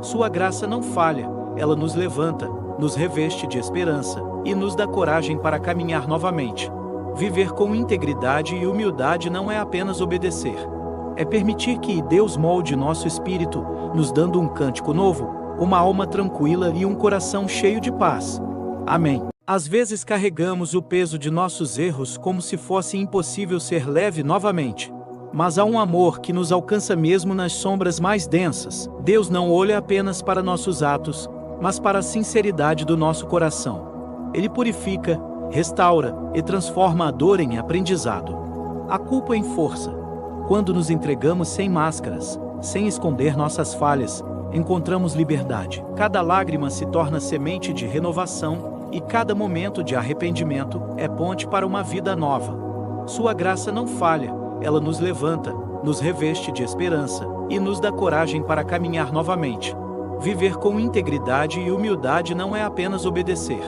Sua graça não falha, ela nos levanta, nos reveste de esperança, e nos dá coragem para caminhar novamente. Viver com integridade e humildade não é apenas obedecer. É permitir que Deus molde nosso espírito, nos dando um cântico novo, uma alma tranquila e um coração cheio de paz. Amém. Às vezes carregamos o peso de nossos erros como se fosse impossível ser leve novamente. Mas há um amor que nos alcança mesmo nas sombras mais densas. Deus não olha apenas para nossos atos, mas para a sinceridade do nosso coração. Ele purifica, restaura e transforma a dor em aprendizado, a culpa em força. Quando nos entregamos sem máscaras, sem esconder nossas falhas, encontramos liberdade. Cada lágrima se torna semente de renovação, e cada momento de arrependimento é ponte para uma vida nova. Sua graça não falha, ela nos levanta, nos reveste de esperança, e nos dá coragem para caminhar novamente. Viver com integridade e humildade não é apenas obedecer.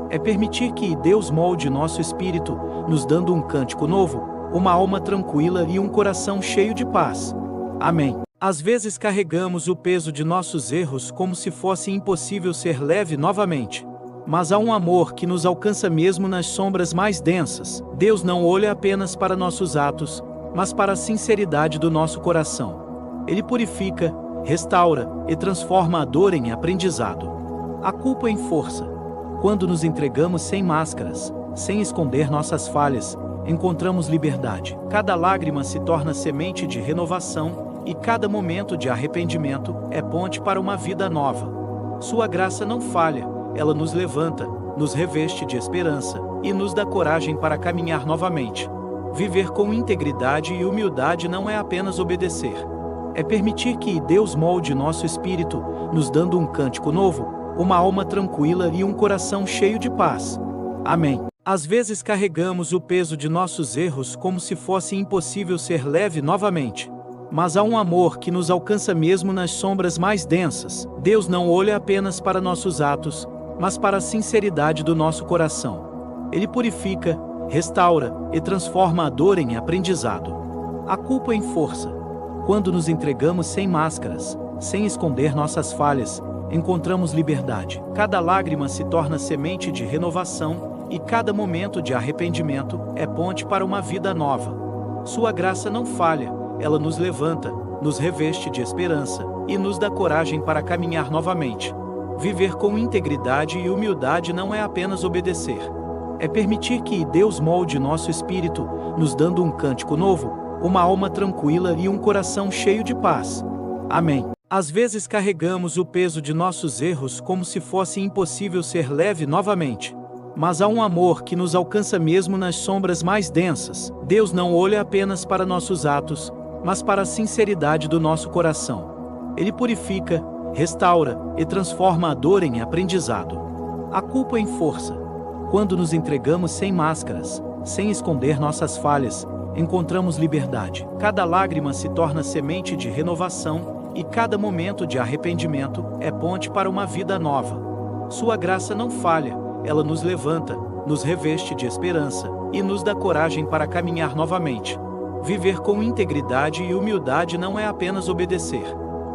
É permitir que Deus molde nosso espírito, nos dando um cântico novo, uma alma tranquila e um coração cheio de paz. Amém. Às vezes carregamos o peso de nossos erros como se fosse impossível ser leve novamente. Mas há um amor que nos alcança mesmo nas sombras mais densas. Deus não olha apenas para nossos atos, mas para a sinceridade do nosso coração. Ele purifica, restaura e transforma a dor em aprendizado, a culpa em força. Quando nos entregamos sem máscaras, sem esconder nossas falhas, encontramos liberdade. Cada lágrima se torna semente de renovação, e cada momento de arrependimento é ponte para uma vida nova. Sua graça não falha, ela nos levanta, nos reveste de esperança, e nos dá coragem para caminhar novamente. Viver com integridade e humildade não é apenas obedecer. É permitir que Deus molde nosso espírito, nos dando um cântico novo, uma alma tranquila e um coração cheio de paz. Amém. Às vezes carregamos o peso de nossos erros como se fosse impossível ser leve novamente. Mas há um amor que nos alcança mesmo nas sombras mais densas. Deus não olha apenas para nossos atos, mas para a sinceridade do nosso coração. Ele purifica, restaura e transforma a dor em aprendizado, a culpa em força. Quando nos entregamos sem máscaras, sem esconder nossas falhas, encontramos liberdade. Cada lágrima se torna semente de renovação, e cada momento de arrependimento é ponte para uma vida nova. Sua graça não falha, ela nos levanta, nos reveste de esperança, e nos dá coragem para caminhar novamente. Viver com integridade e humildade não é apenas obedecer. É permitir que Deus molde nosso espírito, nos dando um cântico novo, uma alma tranquila e um coração cheio de paz. Amém. Às vezes carregamos o peso de nossos erros como se fosse impossível ser leve novamente. Mas há um amor que nos alcança mesmo nas sombras mais densas. Deus não olha apenas para nossos atos, mas para a sinceridade do nosso coração. Ele purifica, restaura e transforma a dor em aprendizado, a culpa em força. Quando nos entregamos sem máscaras, sem esconder nossas falhas, encontramos liberdade. Cada lágrima se torna semente de renovação, e cada momento de arrependimento é ponte para uma vida nova. Sua graça não falha, ela nos levanta, nos reveste de esperança e nos dá coragem para caminhar novamente. Viver com integridade e humildade não é apenas obedecer.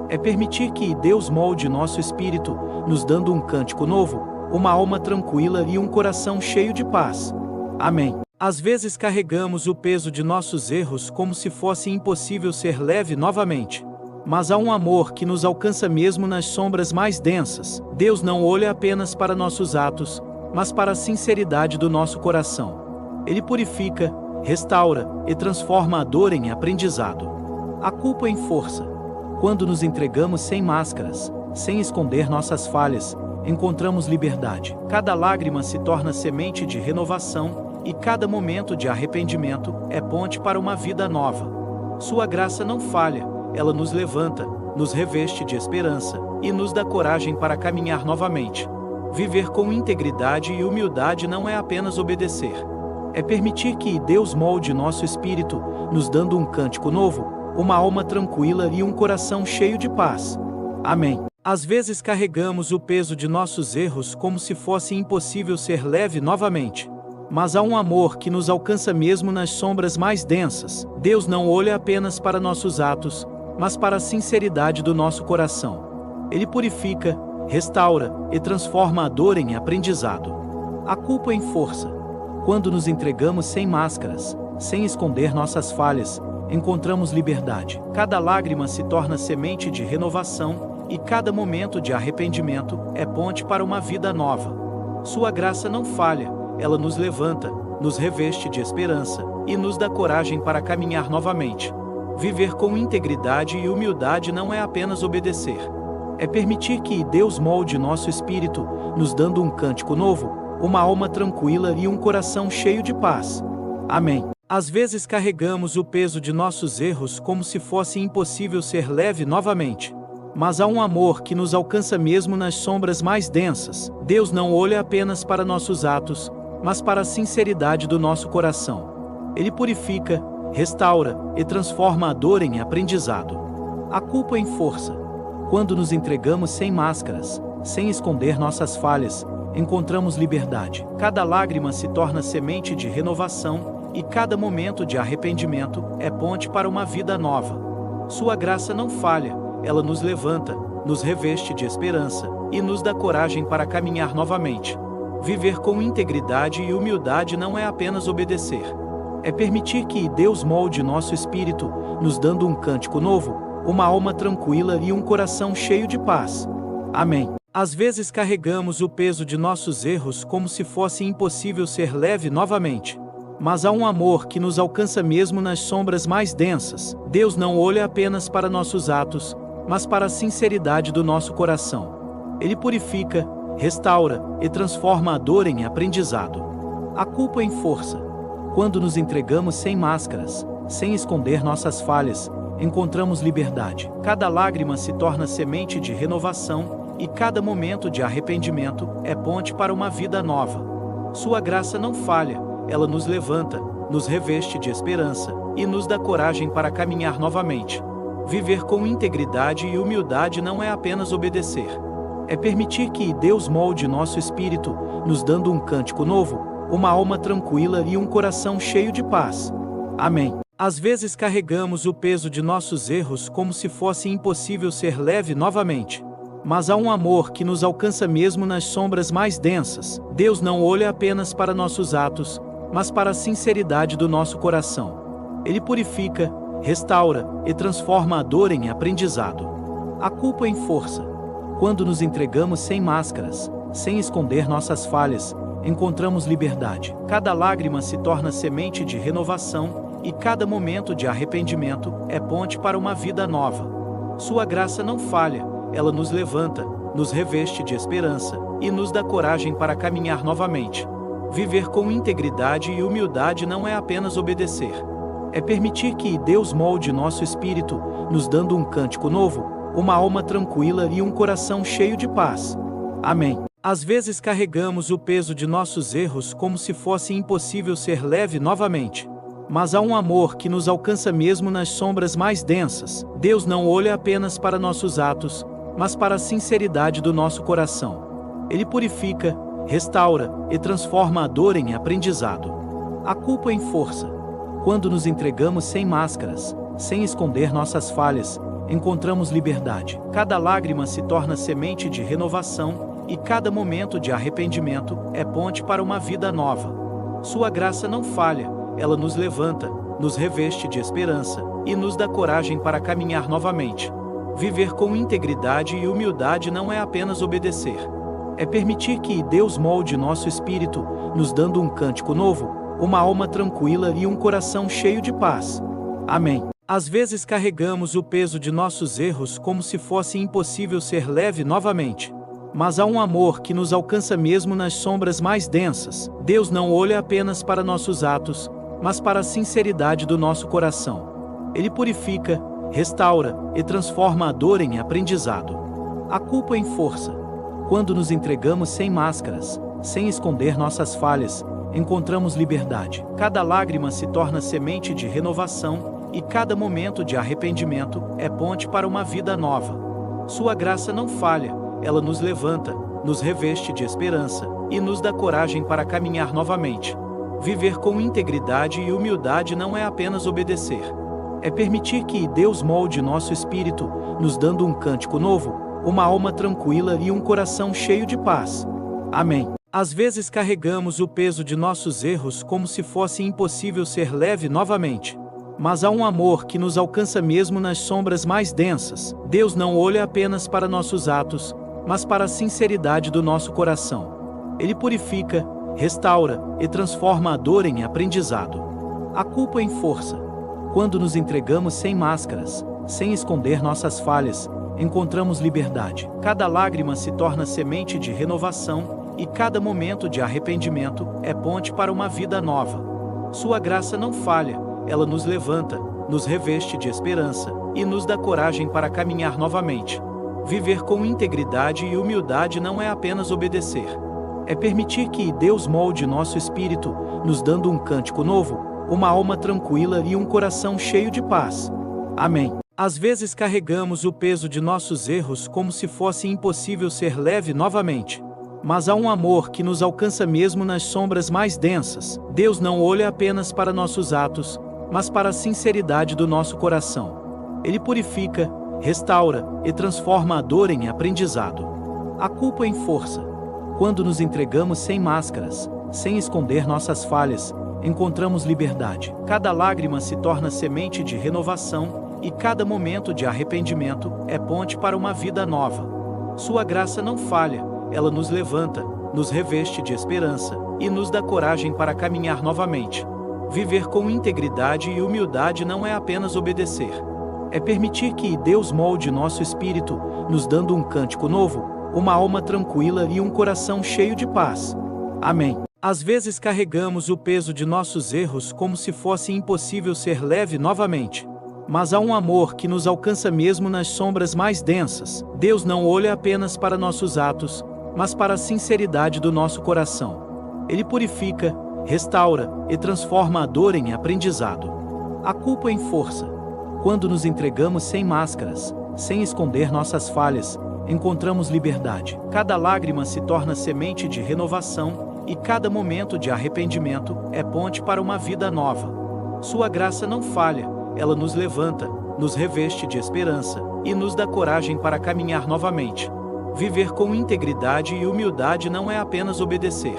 É permitir que Deus molde nosso espírito, nos dando um cântico novo, uma alma tranquila e um coração cheio de paz. Amém. Às vezes carregamos o peso de nossos erros como se fosse impossível ser leve novamente. Mas há um amor que nos alcança mesmo nas sombras mais densas. Deus não olha apenas para nossos atos, mas para a sinceridade do nosso coração. Ele purifica, restaura e transforma a dor em aprendizado, a culpa em força. Quando nos entregamos sem máscaras, sem esconder nossas falhas, encontramos liberdade. Cada lágrima se torna semente de renovação, e cada momento de arrependimento é ponte para uma vida nova. Sua graça não falha, ela nos levanta, nos reveste de esperança e nos dá coragem para caminhar novamente. Viver com integridade e humildade não é apenas obedecer. É permitir que Deus molde nosso espírito, nos dando um cântico novo, uma alma tranquila e um coração cheio de paz. Amém. Às vezes carregamos o peso de nossos erros como se fosse impossível ser leve novamente. Mas há um amor que nos alcança mesmo nas sombras mais densas. Deus não olha apenas para nossos atos, mas para a sinceridade do nosso coração. Ele purifica, restaura e transforma a dor em aprendizado, a culpa em força. Quando nos entregamos sem máscaras, sem esconder nossas falhas, encontramos liberdade. Cada lágrima se torna semente de renovação, e cada momento de arrependimento é ponte para uma vida nova. Sua graça não falha, ela nos levanta, nos reveste de esperança e nos dá coragem para caminhar novamente. Viver com integridade e humildade não é apenas obedecer. É permitir que Deus molde nosso espírito, nos dando um cântico novo, uma alma tranquila e um coração cheio de paz. Amém. Às vezes carregamos o peso de nossos erros como se fosse impossível ser leve novamente. Mas há um amor que nos alcança mesmo nas sombras mais densas. Deus não olha apenas para nossos atos, mas para a sinceridade do nosso coração. Ele purifica, restaura e transforma a dor em aprendizado, a culpa em força. Quando nos entregamos sem máscaras, sem esconder nossas falhas, encontramos liberdade. Cada lágrima se torna semente de renovação, e cada momento de arrependimento é ponte para uma vida nova. Sua graça não falha, ela nos levanta, nos reveste de esperança e nos dá coragem para caminhar novamente. Viver com integridade e humildade não é apenas obedecer. É permitir que Deus molde nosso espírito, nos dando um cântico novo, uma alma tranquila e um coração cheio de paz. Amém. Às vezes carregamos o peso de nossos erros como se fosse impossível ser leve novamente. Mas há um amor que nos alcança mesmo nas sombras mais densas. Deus não olha apenas para nossos atos, mas para a sinceridade do nosso coração. Ele purifica, restaura e transforma a dor em aprendizado, a culpa em força. Quando nos entregamos sem máscaras, sem esconder nossas falhas, encontramos liberdade. Cada lágrima se torna semente de renovação, e cada momento de arrependimento é ponte para uma vida nova. Sua graça não falha, ela nos levanta, nos reveste de esperança e nos dá coragem para caminhar novamente. Viver com integridade e humildade não é apenas obedecer. É permitir que Deus molde nosso espírito, nos dando um cântico novo, uma alma tranquila e um coração cheio de paz. Amém. Às vezes carregamos o peso de nossos erros como se fosse impossível ser leve novamente. Mas há um amor que nos alcança mesmo nas sombras mais densas. Deus não olha apenas para nossos atos, mas para a sinceridade do nosso coração. Ele purifica, restaura e transforma a dor em aprendizado, a culpa em força. Quando nos entregamos sem máscaras, sem esconder nossas falhas, encontramos liberdade. Cada lágrima se torna semente de renovação, e cada momento de arrependimento é ponte para uma vida nova. Sua graça não falha, ela nos levanta, nos reveste de esperança e nos dá coragem para caminhar novamente. Viver com integridade e humildade não é apenas obedecer. É permitir que Deus molde nosso espírito, nos dando um cântico novo, uma alma tranquila e um coração cheio de paz. Amém. Às vezes carregamos o peso de nossos erros como se fosse impossível ser leve novamente. Mas há um amor que nos alcança mesmo nas sombras mais densas. Deus não olha apenas para nossos atos, mas para a sinceridade do nosso coração. Ele purifica, restaura e transforma a dor em aprendizado, a culpa em força. Quando nos entregamos sem máscaras, sem esconder nossas falhas, encontramos liberdade. Cada lágrima se torna semente de renovação e cada momento de arrependimento é ponte para uma vida nova. Sua graça não falha, ela nos levanta, nos reveste de esperança e nos dá coragem para caminhar novamente. Viver com integridade e humildade não é apenas obedecer. É permitir que Deus molde nosso espírito, nos dando um cântico novo, uma alma tranquila e um coração cheio de paz. Amém. Às vezes carregamos o peso de nossos erros como se fosse impossível ser leve novamente. Mas há um amor que nos alcança mesmo nas sombras mais densas. Deus não olha apenas para nossos atos, mas para a sinceridade do nosso coração. Ele purifica, restaura e transforma a dor em aprendizado, a culpa em força. Quando nos entregamos sem máscaras, sem esconder nossas falhas, encontramos liberdade. Cada lágrima se torna semente de renovação e cada momento de arrependimento é ponte para uma vida nova. Sua graça não falha, ela nos levanta, nos reveste de esperança e nos dá coragem para caminhar novamente. Viver com integridade e humildade não é apenas obedecer. É permitir que Deus molde nosso espírito, nos dando um cântico novo, uma alma tranquila e um coração cheio de paz. Amém. Às vezes carregamos o peso de nossos erros como se fosse impossível ser leve novamente. Mas há um amor que nos alcança mesmo nas sombras mais densas. Deus não olha apenas para nossos atos, mas para a sinceridade do nosso coração. Ele purifica, restaura e transforma a dor em aprendizado, a culpa em força. Quando nos entregamos sem máscaras, sem esconder nossas falhas, encontramos liberdade. Cada lágrima se torna semente de renovação e cada momento de arrependimento é ponte para uma vida nova. Sua graça não falha, ela nos levanta, nos reveste de esperança e nos dá coragem para caminhar novamente. Viver com integridade e humildade não é apenas obedecer. É permitir que Deus molde nosso espírito, nos dando um cântico novo, uma alma tranquila e um coração cheio de paz. Amém. Às vezes carregamos o peso de nossos erros como se fosse impossível ser leve novamente. Mas há um amor que nos alcança mesmo nas sombras mais densas. Deus não olha apenas para nossos atos, mas para a sinceridade do nosso coração. Ele purifica, restaura e transforma a dor em aprendizado, a culpa em força. Quando nos entregamos sem máscaras, sem esconder nossas falhas, encontramos liberdade. Cada lágrima se torna semente de renovação e cada momento de arrependimento é ponte para uma vida nova. Sua graça não falha, ela nos levanta, nos reveste de esperança e nos dá coragem para caminhar novamente. Viver com integridade e humildade não é apenas obedecer. É permitir que Deus molde nosso espírito, nos dando um cântico novo, uma alma tranquila e um coração cheio de paz. Amém. Às vezes carregamos o peso de nossos erros como se fosse impossível ser leve novamente. Mas há um amor que nos alcança mesmo nas sombras mais densas. Deus não olha apenas para nossos atos, mas para a sinceridade do nosso coração. Ele purifica, restaura e transforma a dor em aprendizado, a culpa em força. Quando nos entregamos sem máscaras, sem esconder nossas falhas, encontramos liberdade. Cada lágrima se torna semente de renovação e cada momento de arrependimento é ponte para uma vida nova. Sua graça não falha, ela nos levanta, nos reveste de esperança e nos dá coragem para caminhar novamente. Viver com integridade e humildade não é apenas obedecer.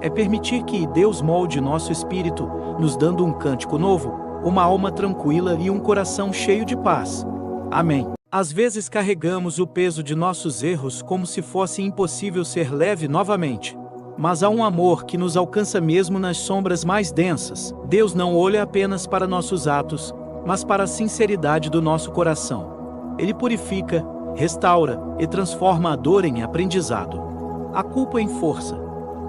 É permitir que Deus molde nosso espírito, nos dando um cântico novo, uma alma tranquila e um coração cheio de paz. Amém. Às vezes carregamos o peso de nossos erros como se fosse impossível ser leve novamente. Mas há um amor que nos alcança mesmo nas sombras mais densas. Deus não olha apenas para nossos atos, mas para a sinceridade do nosso coração. Ele purifica, restaura e transforma a dor em aprendizado, a culpa em força.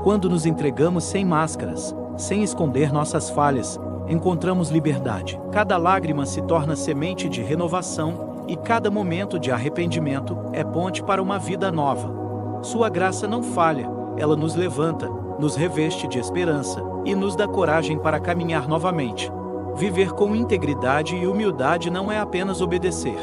Quando nos entregamos sem máscaras, sem esconder nossas falhas, encontramos liberdade. Cada lágrima se torna semente de renovação, e cada momento de arrependimento é ponte para uma vida nova. Sua graça não falha, ela nos levanta, nos reveste de esperança e nos dá coragem para caminhar novamente. Viver com integridade e humildade não é apenas obedecer.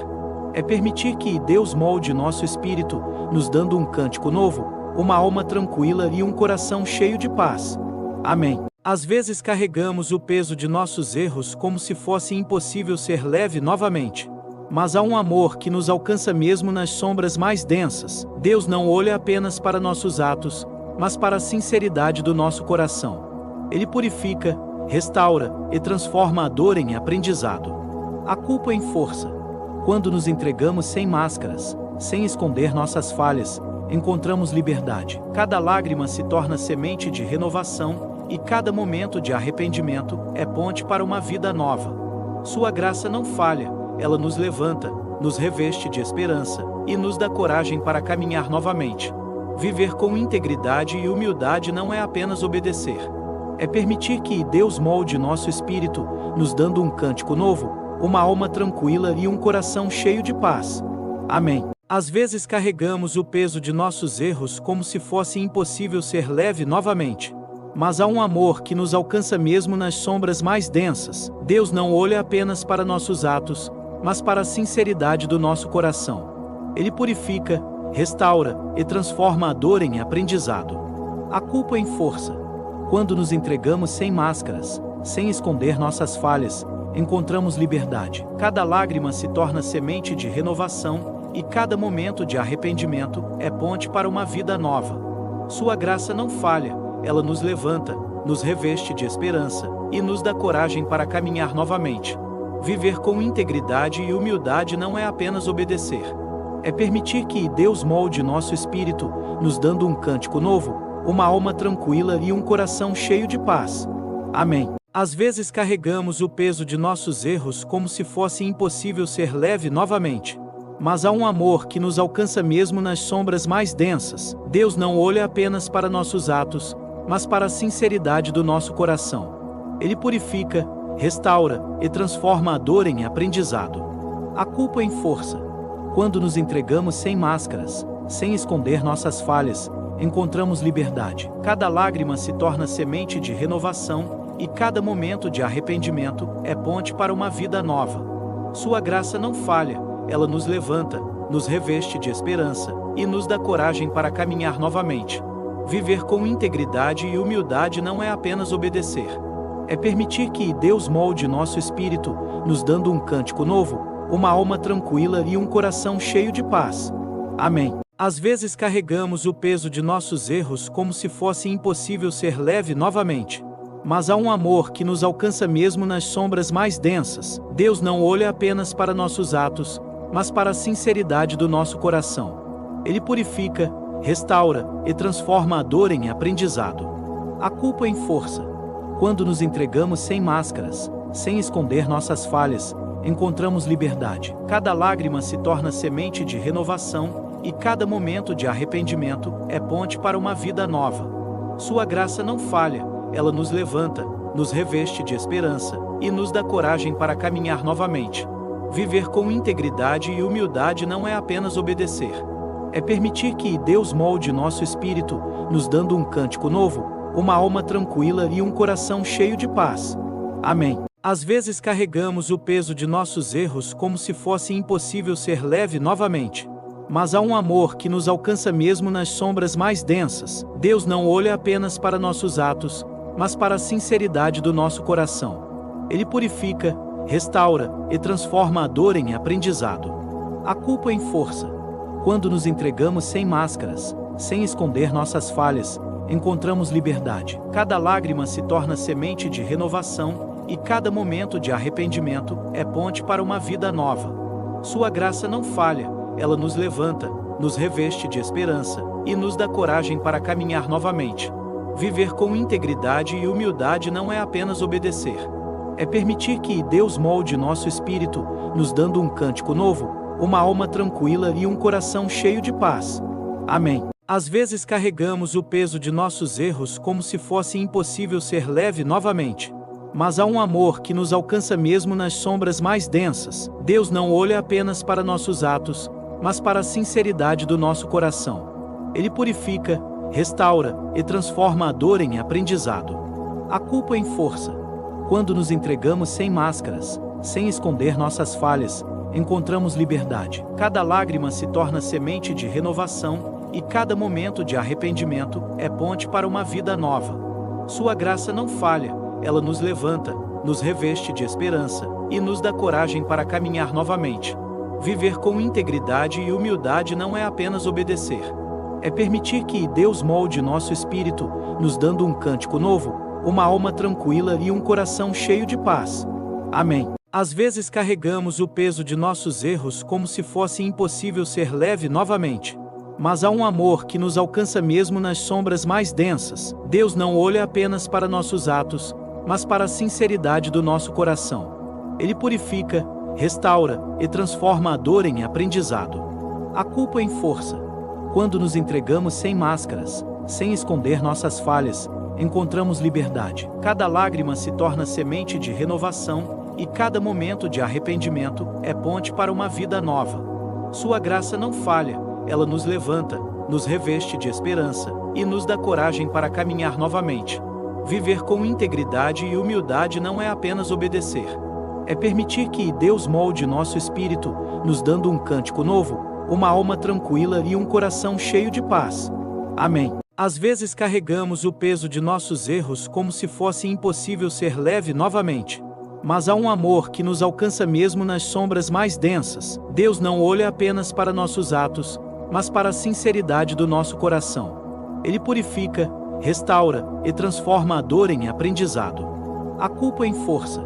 É permitir que Deus molde nosso espírito, nos dando um cântico novo, uma alma tranquila e um coração cheio de paz. Amém. Às vezes carregamos o peso de nossos erros como se fosse impossível ser leve novamente. Mas há um amor que nos alcança mesmo nas sombras mais densas. Deus não olha apenas para nossos atos, mas para a sinceridade do nosso coração. Ele purifica, restaura e transforma a dor em aprendizado, a culpa em força. Quando nos entregamos sem máscaras, sem esconder nossas falhas, encontramos liberdade. Cada lágrima se torna semente de renovação, e cada momento de arrependimento é ponte para uma vida nova. Sua graça não falha, ela nos levanta, nos reveste de esperança e nos dá coragem para caminhar novamente. Viver com integridade e humildade não é apenas obedecer. É permitir que Deus molde nosso espírito, nos dando um cântico novo, uma alma tranquila e um coração cheio de paz. Amém. Às vezes carregamos o peso de nossos erros como se fosse impossível ser leve novamente. Mas há um amor que nos alcança mesmo nas sombras mais densas. Deus não olha apenas para nossos atos, mas para a sinceridade do nosso coração. Ele purifica, restaura e transforma a dor em aprendizado, a culpa em força. Quando nos entregamos sem máscaras, sem esconder nossas falhas, encontramos liberdade. Cada lágrima se torna semente de renovação, e cada momento de arrependimento é ponte para uma vida nova. Sua graça não falha, ela nos levanta, nos reveste de esperança e nos dá coragem para caminhar novamente. Viver com integridade e humildade não é apenas obedecer. É permitir que Deus molde nosso espírito, nos dando um cântico novo, uma alma tranquila e um coração cheio de paz. Amém. Às vezes carregamos o peso de nossos erros como se fosse impossível ser leve novamente. Mas há um amor que nos alcança mesmo nas sombras mais densas. Deus não olha apenas para nossos atos, mas para a sinceridade do nosso coração. Ele purifica, restaura e transforma a dor em aprendizado, a culpa em força. Quando nos entregamos sem máscaras, sem esconder nossas falhas, encontramos liberdade. Cada lágrima se torna semente de renovação, e cada momento de arrependimento é ponte para uma vida nova. Sua graça não falha, ela nos levanta, nos reveste de esperança e nos dá coragem para caminhar novamente. Viver com integridade e humildade não é apenas obedecer. É permitir que Deus molde nosso espírito, nos dando um cântico novo, uma alma tranquila e um coração cheio de paz. Amém. Às vezes carregamos o peso de nossos erros como se fosse impossível ser leve novamente. Mas há um amor que nos alcança mesmo nas sombras mais densas. Deus não olha apenas para nossos atos, mas para a sinceridade do nosso coração. Ele purifica, restaura e transforma a dor em aprendizado, a culpa em força. Quando nos entregamos sem máscaras, sem esconder nossas falhas, encontramos liberdade. Cada lágrima se torna semente de renovação, e cada momento de arrependimento é ponte para uma vida nova. Sua graça não falha, ela nos levanta, nos reveste de esperança e nos dá coragem para caminhar novamente. Viver com integridade e humildade não é apenas obedecer. É permitir que Deus molde nosso espírito, nos dando um cântico novo, uma alma tranquila e um coração cheio de paz. Amém. Às vezes carregamos o peso de nossos erros como se fosse impossível ser leve novamente. Mas há um amor que nos alcança mesmo nas sombras mais densas. Deus não olha apenas para nossos atos, mas para a sinceridade do nosso coração. Ele purifica, restaura e transforma a dor em aprendizado, a culpa em força. Quando nos entregamos sem máscaras, sem esconder nossas falhas, encontramos liberdade. Cada lágrima se torna semente de renovação, e cada momento de arrependimento é ponte para uma vida nova. Sua graça não falha, ela nos levanta, nos reveste de esperança e nos dá coragem para caminhar novamente. Viver com integridade e humildade não é apenas obedecer. É permitir que Deus molde nosso espírito, nos dando um cântico novo, uma alma tranquila e um coração cheio de paz. Amém. Às vezes carregamos o peso de nossos erros como se fosse impossível ser leve novamente. Mas há um amor que nos alcança mesmo nas sombras mais densas. Deus não olha apenas para nossos atos, mas para a sinceridade do nosso coração. Ele purifica, restaura e transforma a dor em aprendizado, a culpa em força. Quando nos entregamos sem máscaras, sem esconder nossas falhas, encontramos liberdade. Cada lágrima se torna semente de renovação e cada momento de arrependimento é ponte para uma vida nova. Sua graça não falha, ela nos levanta, nos reveste de esperança e nos dá coragem para caminhar novamente. Viver com integridade e humildade não é apenas obedecer. É permitir que Deus molde nosso espírito, nos dando um cântico novo, uma alma tranquila e um coração cheio de paz. Amém. Às vezes carregamos o peso de nossos erros como se fosse impossível ser leve novamente. Mas há um amor que nos alcança mesmo nas sombras mais densas. Deus não olha apenas para nossos atos, mas para a sinceridade do nosso coração. Ele purifica, restaura e transforma a dor em aprendizado, a culpa em força. Quando nos entregamos sem máscaras, sem esconder nossas falhas, encontramos liberdade. Cada lágrima se torna semente de renovação e cada momento de arrependimento é ponte para uma vida nova. Sua graça não falha, ela nos levanta, nos reveste de esperança e nos dá coragem para caminhar novamente. Viver com integridade e humildade não é apenas obedecer. É permitir que Deus molde nosso espírito, nos dando um cântico novo, uma alma tranquila e um coração cheio de paz. Amém. Às vezes carregamos o peso de nossos erros como se fosse impossível ser leve novamente. Mas há um amor que nos alcança mesmo nas sombras mais densas. Deus não olha apenas para nossos atos, mas para a sinceridade do nosso coração. Ele purifica, restaura e transforma a dor em aprendizado, a culpa em força.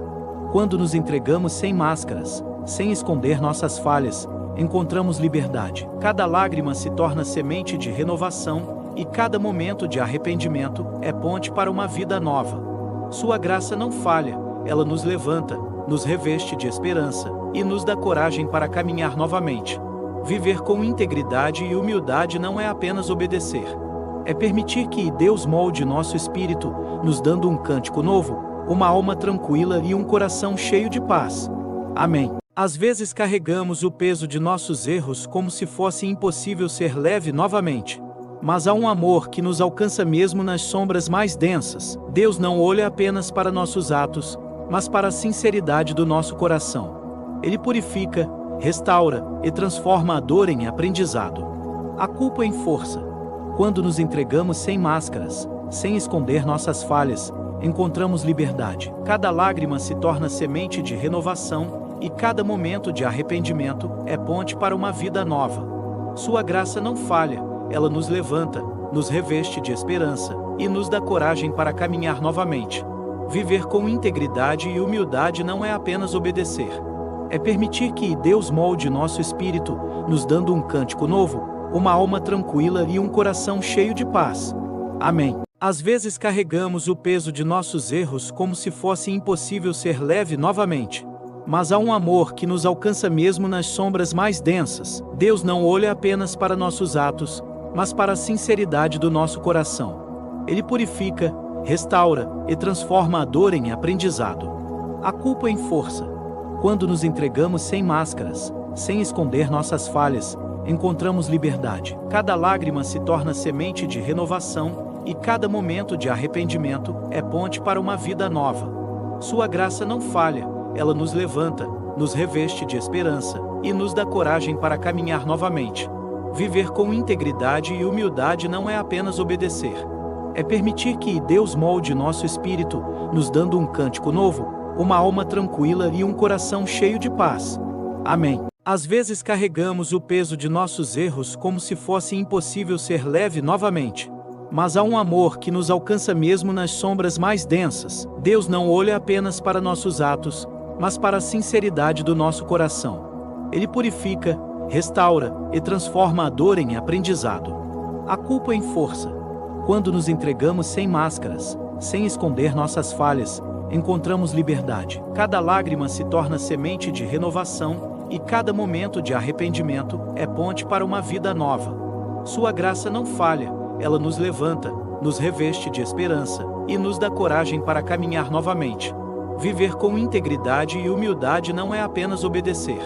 Quando nos entregamos sem máscaras, sem esconder nossas falhas, encontramos liberdade. Cada lágrima se torna semente de renovação e cada momento de arrependimento é ponte para uma vida nova. Sua graça não falha, ela nos levanta, nos reveste de esperança e nos dá coragem para caminhar novamente. Viver com integridade e humildade não é apenas obedecer. É permitir que Deus molde nosso espírito, nos dando um cântico novo, uma alma tranquila e um coração cheio de paz. Amém. Às vezes carregamos o peso de nossos erros como se fosse impossível ser leve novamente. Mas há um amor que nos alcança mesmo nas sombras mais densas. Deus não olha apenas para nossos atos, mas para a sinceridade do nosso coração. Ele purifica, restaura e transforma a dor em aprendizado, a culpa em força. Quando nos entregamos sem máscaras, sem esconder nossas falhas, encontramos liberdade. Cada lágrima se torna semente de renovação e cada momento de arrependimento é ponte para uma vida nova. Sua graça não falha, ela nos levanta, nos reveste de esperança e nos dá coragem para caminhar novamente. Viver com integridade e humildade não é apenas obedecer. É permitir que Deus molde nosso espírito, nos dando um cântico novo, uma alma tranquila e um coração cheio de paz. Amém. Às vezes carregamos o peso de nossos erros como se fosse impossível ser leve novamente. Mas há um amor que nos alcança mesmo nas sombras mais densas. Deus não olha apenas para nossos atos, mas para a sinceridade do nosso coração. Ele purifica, restaura e transforma a dor em aprendizado, a culpa em força. Quando nos entregamos sem máscaras, sem esconder nossas falhas, encontramos liberdade. Cada lágrima se torna semente de renovação e cada momento de arrependimento é ponte para uma vida nova. Sua graça não falha, ela nos levanta, nos reveste de esperança e nos dá coragem para caminhar novamente. Viver com integridade e humildade não é apenas obedecer. É permitir que Deus molde nosso espírito, nos dando um cântico novo, uma alma tranquila e um coração cheio de paz. Amém. Às vezes carregamos o peso de nossos erros como se fosse impossível ser leve novamente. Mas há um amor que nos alcança mesmo nas sombras mais densas. Deus não olha apenas para nossos atos, mas para a sinceridade do nosso coração. Ele purifica, restaura e transforma a dor em aprendizado, a culpa em força. Quando nos entregamos sem máscaras, sem esconder nossas falhas, encontramos liberdade. Cada lágrima se torna semente de renovação e cada momento de arrependimento é ponte para uma vida nova. Sua graça não falha, ela nos levanta, nos reveste de esperança e nos dá coragem para caminhar novamente. Viver com integridade e humildade não é apenas obedecer.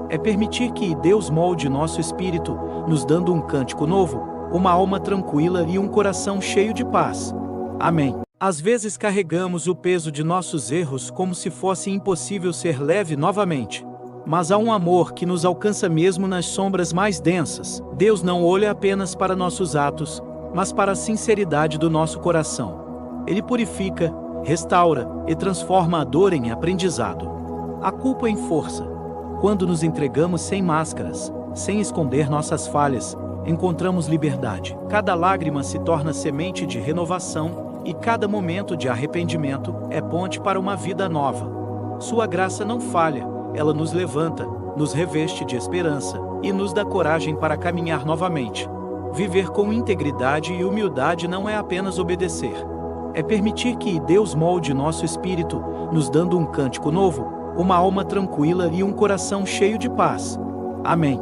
É permitir que Deus molde nosso espírito, nos dando um cântico novo, uma alma tranquila e um coração cheio de paz. Amém. Às vezes carregamos o peso de nossos erros como se fosse impossível ser leve novamente. Mas há um amor que nos alcança mesmo nas sombras mais densas. Deus não olha apenas para nossos atos, mas para a sinceridade do nosso coração. Ele purifica, restaura e transforma a dor em aprendizado, a culpa em força. Quando nos entregamos sem máscaras, sem esconder nossas falhas, encontramos liberdade. Cada lágrima se torna semente de renovação e cada momento de arrependimento é ponte para uma vida nova. Sua graça não falha, ela nos levanta, nos reveste de esperança e nos dá coragem para caminhar novamente. Viver com integridade e humildade não é apenas obedecer. É permitir que Deus molde nosso espírito, nos dando um cântico novo, uma alma tranquila e um coração cheio de paz. Amém.